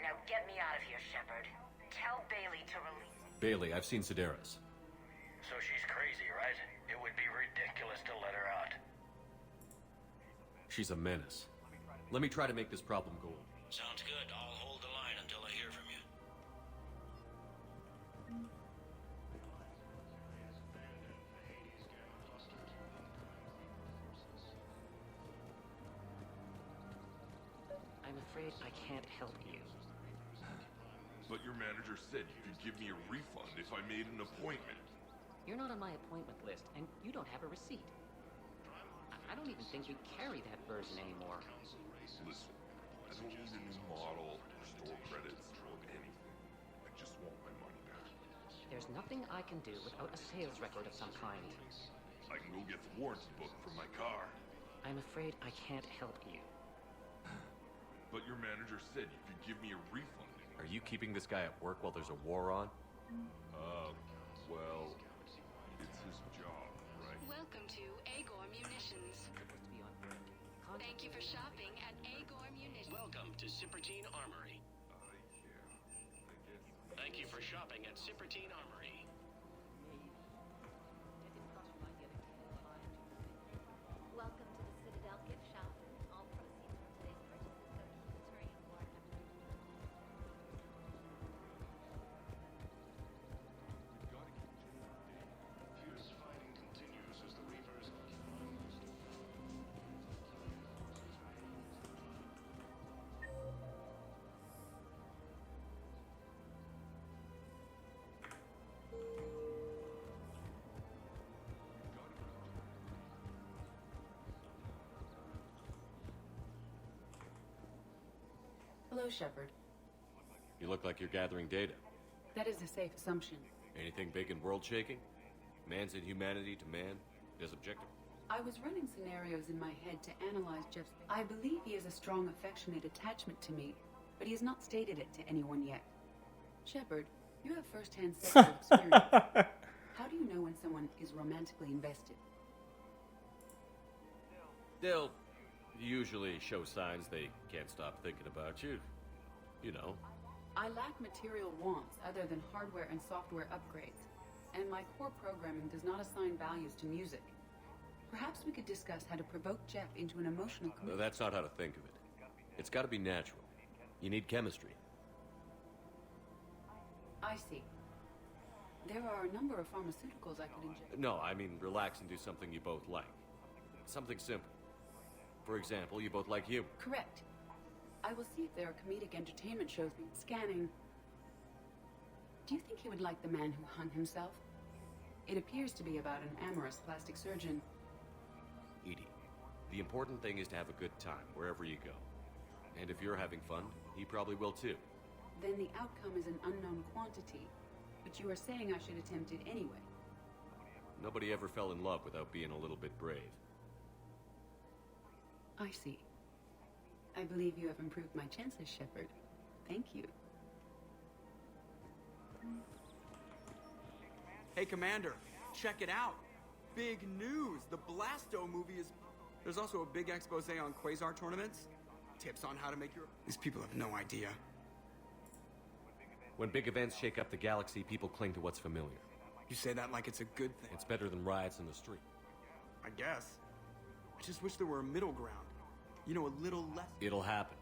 Now get me out of here, Shepard. Tell Bailey to release... Bailey, I've seen Sedaris. So she's crazy, right? It would be ridiculous to let her out. She's a menace. Let me try to make this problem go away. Sounds good. I'll hold the line until I hear from you. I'm afraid I can't help you. But your manager said you could give me a refund if I made an appointment. You're not on my appointment list, and you don't have a receipt. I don't even think you carry that version anymore. Listen, I don't need a new model or store credits or anything. I just There's nothing I can do without a sales record of some kind. I can go get the warranty book from my car. I'm afraid I can't help you. But your manager said you could give me a refund. Are you keeping this guy at work while there's a war on? Well, it's his job, right? Welcome to Agor Munitions. Thank you for shopping at Agor Munitions. Welcome to Cipertine Armory. Thank you for shopping at Cipertine Armory. Welcome to the Citadel gift shop. All proceeds from today's purchases go to the Turian War effort. Fierce fighting continues as the Reapers. Hello, Shepard. You look like you're gathering data. That is a safe assumption. Anything big and world-shaking? Man's inhumanity to man? His objective? I was running scenarios in my head to analyze Jeff's... I believe he has a strong affectionate attachment to me, but he has not stated it to anyone yet. Shepard, you have first-hand sexual experience. How do you know when someone is romantically invested? They'll usually show signs they can't stop thinking about you. You know. I lack material wants other than hardware and software upgrades, and my core programming does not assign values to music. Perhaps we could discuss how to provoke Jeff into an emotional No, commitment. that's not how to think of it. It's got to be natural. You need chemistry. I see. There are a number of pharmaceuticals I could inject. No, I mean relax and do something you both like. Something simple. For example, you both like humor. Correct. I will see if there are comedic entertainment shows. Scanning. Do you think he would like The Man Who Hung Himself? It appears to be about an amorous plastic surgeon. Edie, the important thing is to have a good time wherever you go. And if you're having fun, he probably will too. Then the outcome is an unknown quantity. But you are saying I should attempt it anyway. Nobody ever fell in love without being a little bit brave. I see. I believe you have improved my chances, Shepard. Thank you. Hey, Commander, check it out. Big news. The Blasto movie is... There's also a big expose on Quasar tournaments. Tips on how to make your... These people have no idea. When big events shake up the galaxy, people cling to what's familiar. You say that like it's a good thing. It's better than riots in the street. I guess. I just wish there were a middle ground. You know, a little less... It'll happen.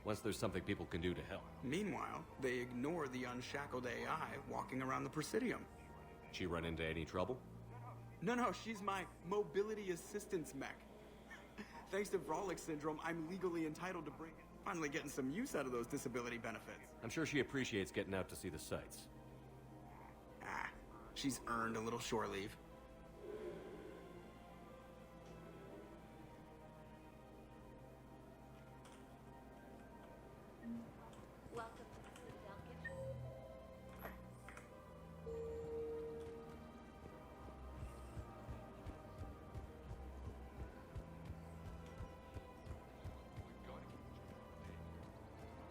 Once there's something people can do to help. Meanwhile, they ignore the unshackled AI walking around the Presidium. She run into any trouble? No, she's my mobility assistance mech. Thanks to Vrolic syndrome, I'm legally entitled to bring... Finally getting some use out of those disability benefits. I'm sure she appreciates getting out to see the sights. She's earned a little shore leave. Welcome to the Citadel gift shop.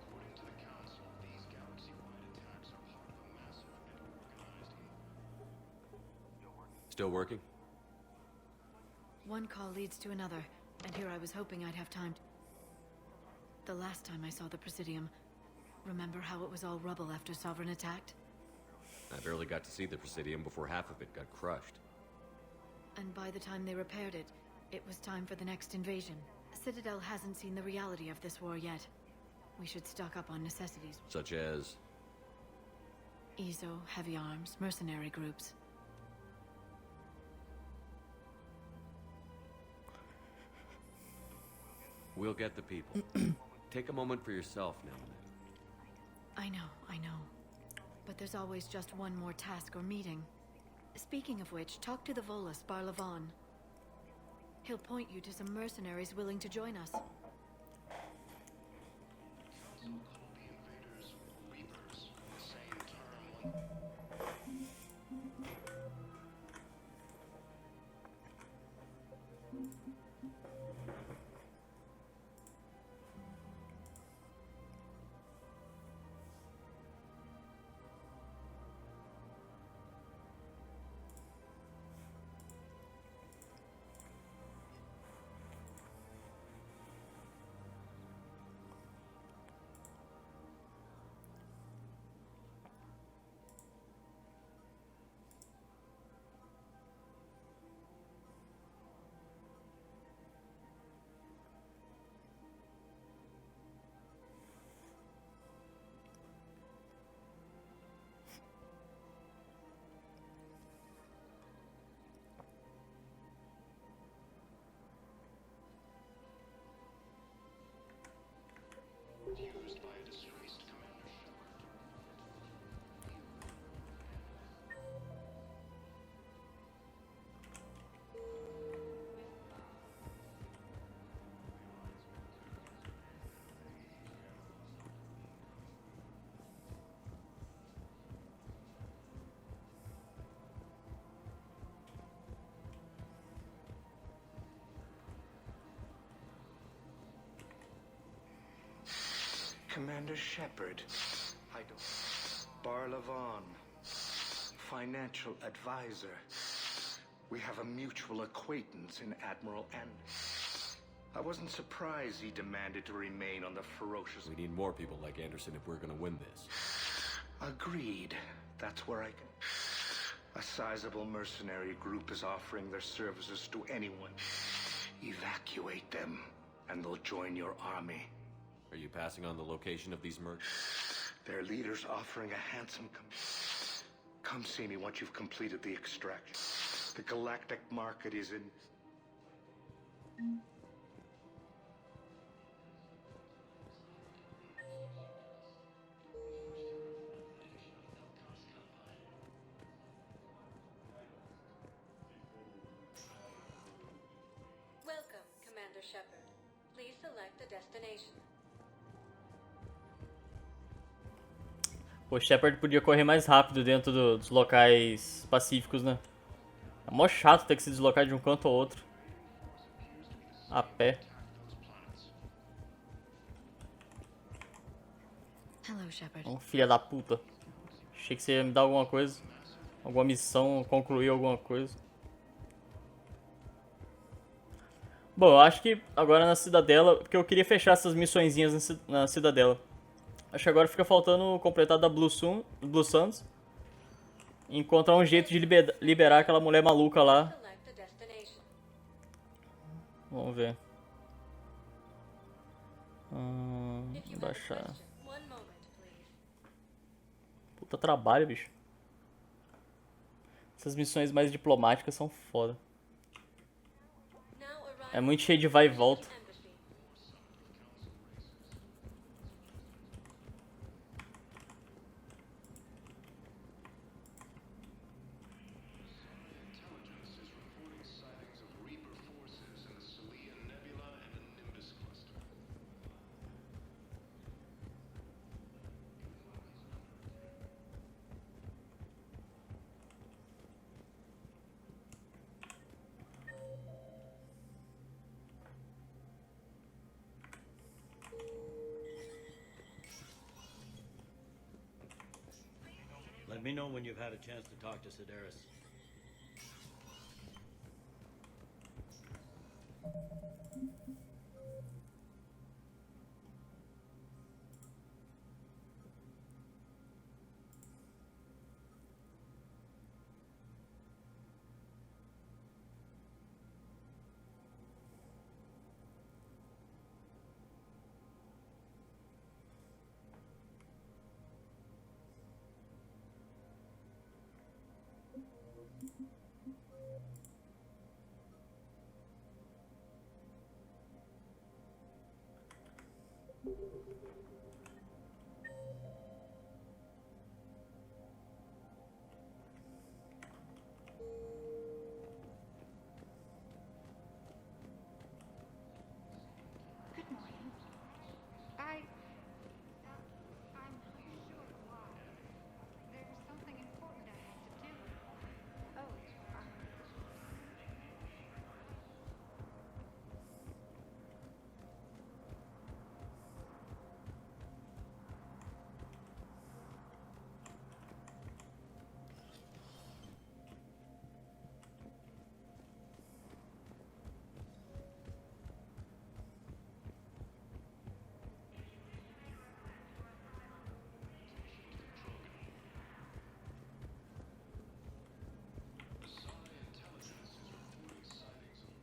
According to the Council, these galaxy-wide attacks are part of a massive and organized... Still working? One call leads to another, and here I was hoping I'd have time to... The last time I saw the Presidium, remember how it was all rubble after Sovereign attacked? I barely got to see the Presidium before half of it got crushed. And by the time they repaired it, it was time for the next invasion. Citadel hasn't seen the reality of this war yet. We should stock up on necessities. Such as? EZO, heavy arms, mercenary groups. We'll get the people. Take a moment for yourself now and then. I know. But there's always just one more task or meeting. Speaking of which, talk to the Volus, Barlavon. He'll point you to some mercenaries willing to join us. Council called the invaders Reapers, the same term. Commander Shepard. I don't... Barlavon. Financial advisor. We have a mutual acquaintance in Admiral Anderson. I wasn't surprised he demanded to remain on the ferocious... We need more people like Anderson if we're gonna win this. Agreed. That's where I can... A sizable mercenary group is offering their services to anyone. Evacuate them, and they'll join your army. Are you passing on the location of these mercs? Their leader's offering a handsome... Come see me once you've completed the extraction. The galactic market is in... Welcome, Commander Shepard. Please select a destination. O Shepard podia correr mais rápido dentro dos locais pacíficos, né? É mó chato ter que se deslocar de um canto ao outro. A pé. Hello, Shepard. Filha da puta. Achei que você ia me dar alguma coisa. Alguma missão, concluir alguma coisa. Bom, eu acho que agora na Cidadela... Porque eu queria fechar essas missõezinhas na Cidadela. Acho que agora fica faltando completar da Blue Suns. E encontrar um jeito de liberar aquela mulher maluca lá. Vamos ver. Baixar. Puta trabalho, bicho. Essas missões mais diplomáticas são foda. É muito cheio de vai e volta. Let me know when you've had a chance to talk to Sedaris.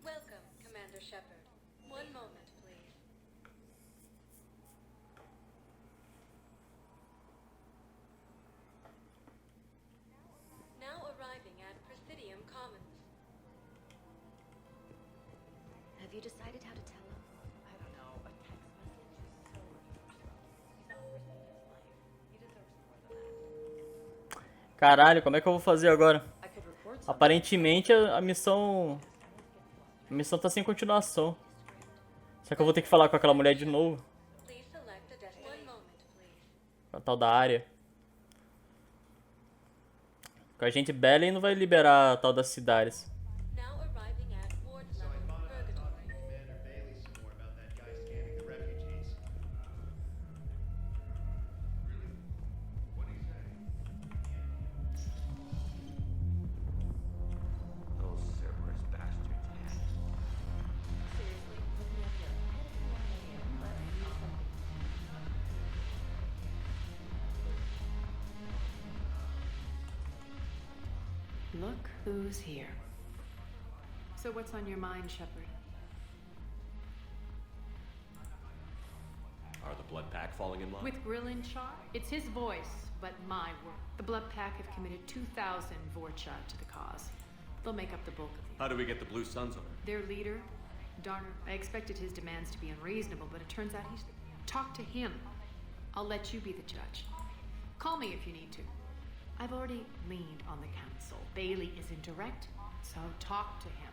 Welcome, Commander Shepard. One moment, please. Now arriving at Presidium Commons. Have you decided how to tell him? I don't know. A text message is so universal. He's not risking his life. He deserves more than that. Caralho, como é que eu vou fazer agora? Aparentemente a missão... A missão tá sem continuação. Será que eu vou ter que falar com aquela mulher de novo? A tal da área. Com a gente bela e não vai liberar a tal das cidades. Look who's here. So what's on your mind, Shepard? Are the Blood Pack falling in line? With Grill in charge? It's his voice, but my word. The Blood Pack have committed 2,000 Vorcha to the cause. They'll make up the bulk of it. How do we get the Blue Suns on? Their leader, Darner, I expected his demands to be unreasonable, but it turns out he's... Talk to him. I'll let you be the judge. Call me if you need to. I've already leaned on the council. Bailey is indirect, so talk to him.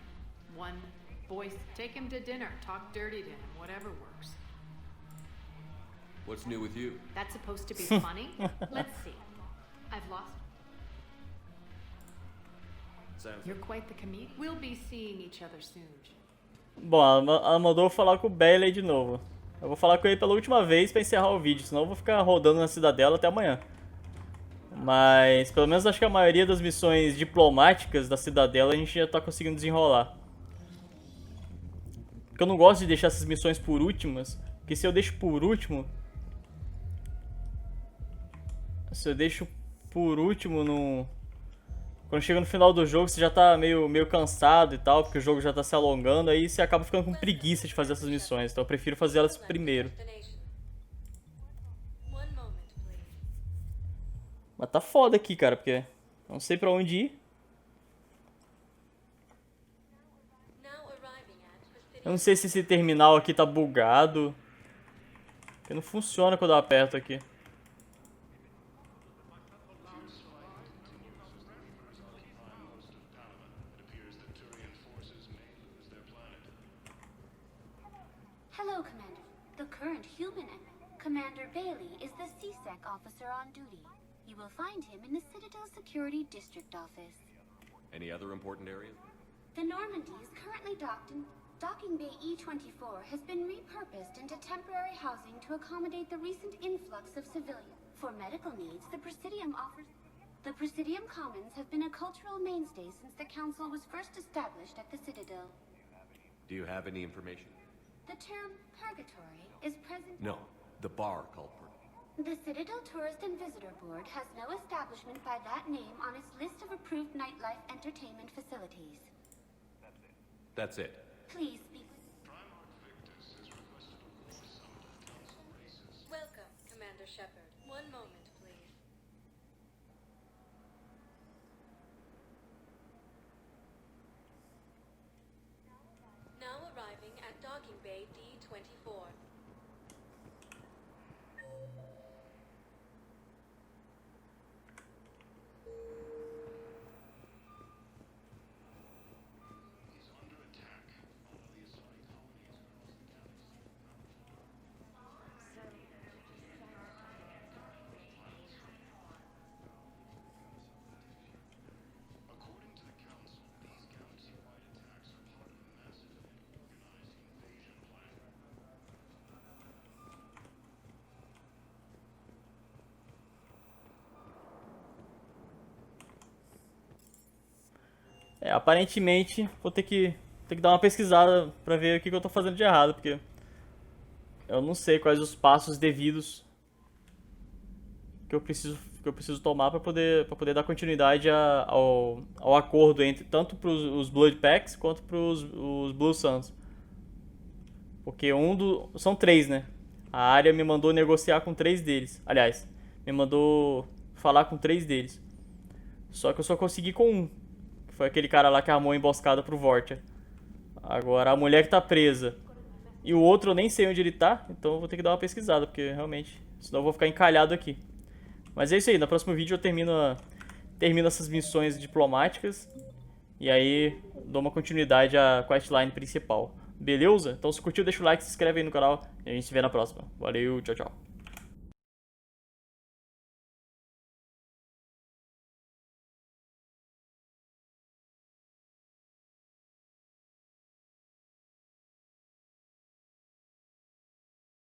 One voice. Take him to dinner. Talk dirty to him. Whatever works. What's new with you? That's supposed to be funny? Let's see. I've lost... You're quite the comedian. We'll be seeing each other soon. Bom, ela mandou eu falar com o Bailey de novo. Eu vou falar com ele pela última vez pra encerrar o vídeo, senão eu vou ficar rodando na Cidadela até amanhã. Mas, pelo menos acho que a maioria das missões diplomáticas da Cidadela a gente já tá conseguindo desenrolar. Porque eu não gosto de deixar essas missões por últimas, porque se eu deixo por último... Se eu deixo por último no... Quando chega no final do jogo você já tá meio cansado e tal, porque o jogo já tá se alongando, aí você acaba ficando com preguiça de fazer essas missões, então eu prefiro fazer elas primeiro. Mas tá foda aqui, cara, porque eu não sei pra onde ir. Eu não sei se esse terminal aqui tá bugado, porque não funciona quando eu aperto aqui. Hello, Commander. The current human Commander Bailey is the CSEC officer on duty. You will find him in the Citadel Security District office. Any other important areas? The Normandy is currently docked in... Docking Bay E-24 has been repurposed into temporary housing to accommodate the recent influx of civilians. For medical needs, the Presidium offers... The Presidium Commons have been a cultural mainstay since the Council was first established at the Citadel. Do you have any information? The term purgatory is present... No, the bar called Purgatory. The Citadel Tourist and Visitor Board has no establishment by that name on its list of approved nightlife entertainment facilities. That's it. Please speak. Welcome, Commander Shepard. One moment, please. Now arriving at Docking Bay D-24. Aparentemente vou ter que dar uma pesquisada pra ver o que eu tô fazendo de errado, porque eu não sei quais os passos devidos que eu preciso tomar pra poder dar continuidade ao acordo entre tanto pros Blood Packs quanto pros Blue Suns. Porque são 3, né? A área me mandou negociar com 3 deles. Aliás, me mandou falar com 3 deles. Só que eu só consegui com um. Foi aquele cara lá que armou a emboscada pro Vorcha. Agora a mulher que tá presa. E o outro eu nem sei onde ele tá, então eu vou ter que dar uma pesquisada, porque realmente, senão eu vou ficar encalhado aqui. Mas é isso aí, no próximo vídeo eu termino essas missões diplomáticas. E aí dou uma continuidade à questline principal. Beleza? Então se curtiu, deixa o like, se inscreve aí no canal e a gente se vê na próxima. Valeu, tchau, tchau.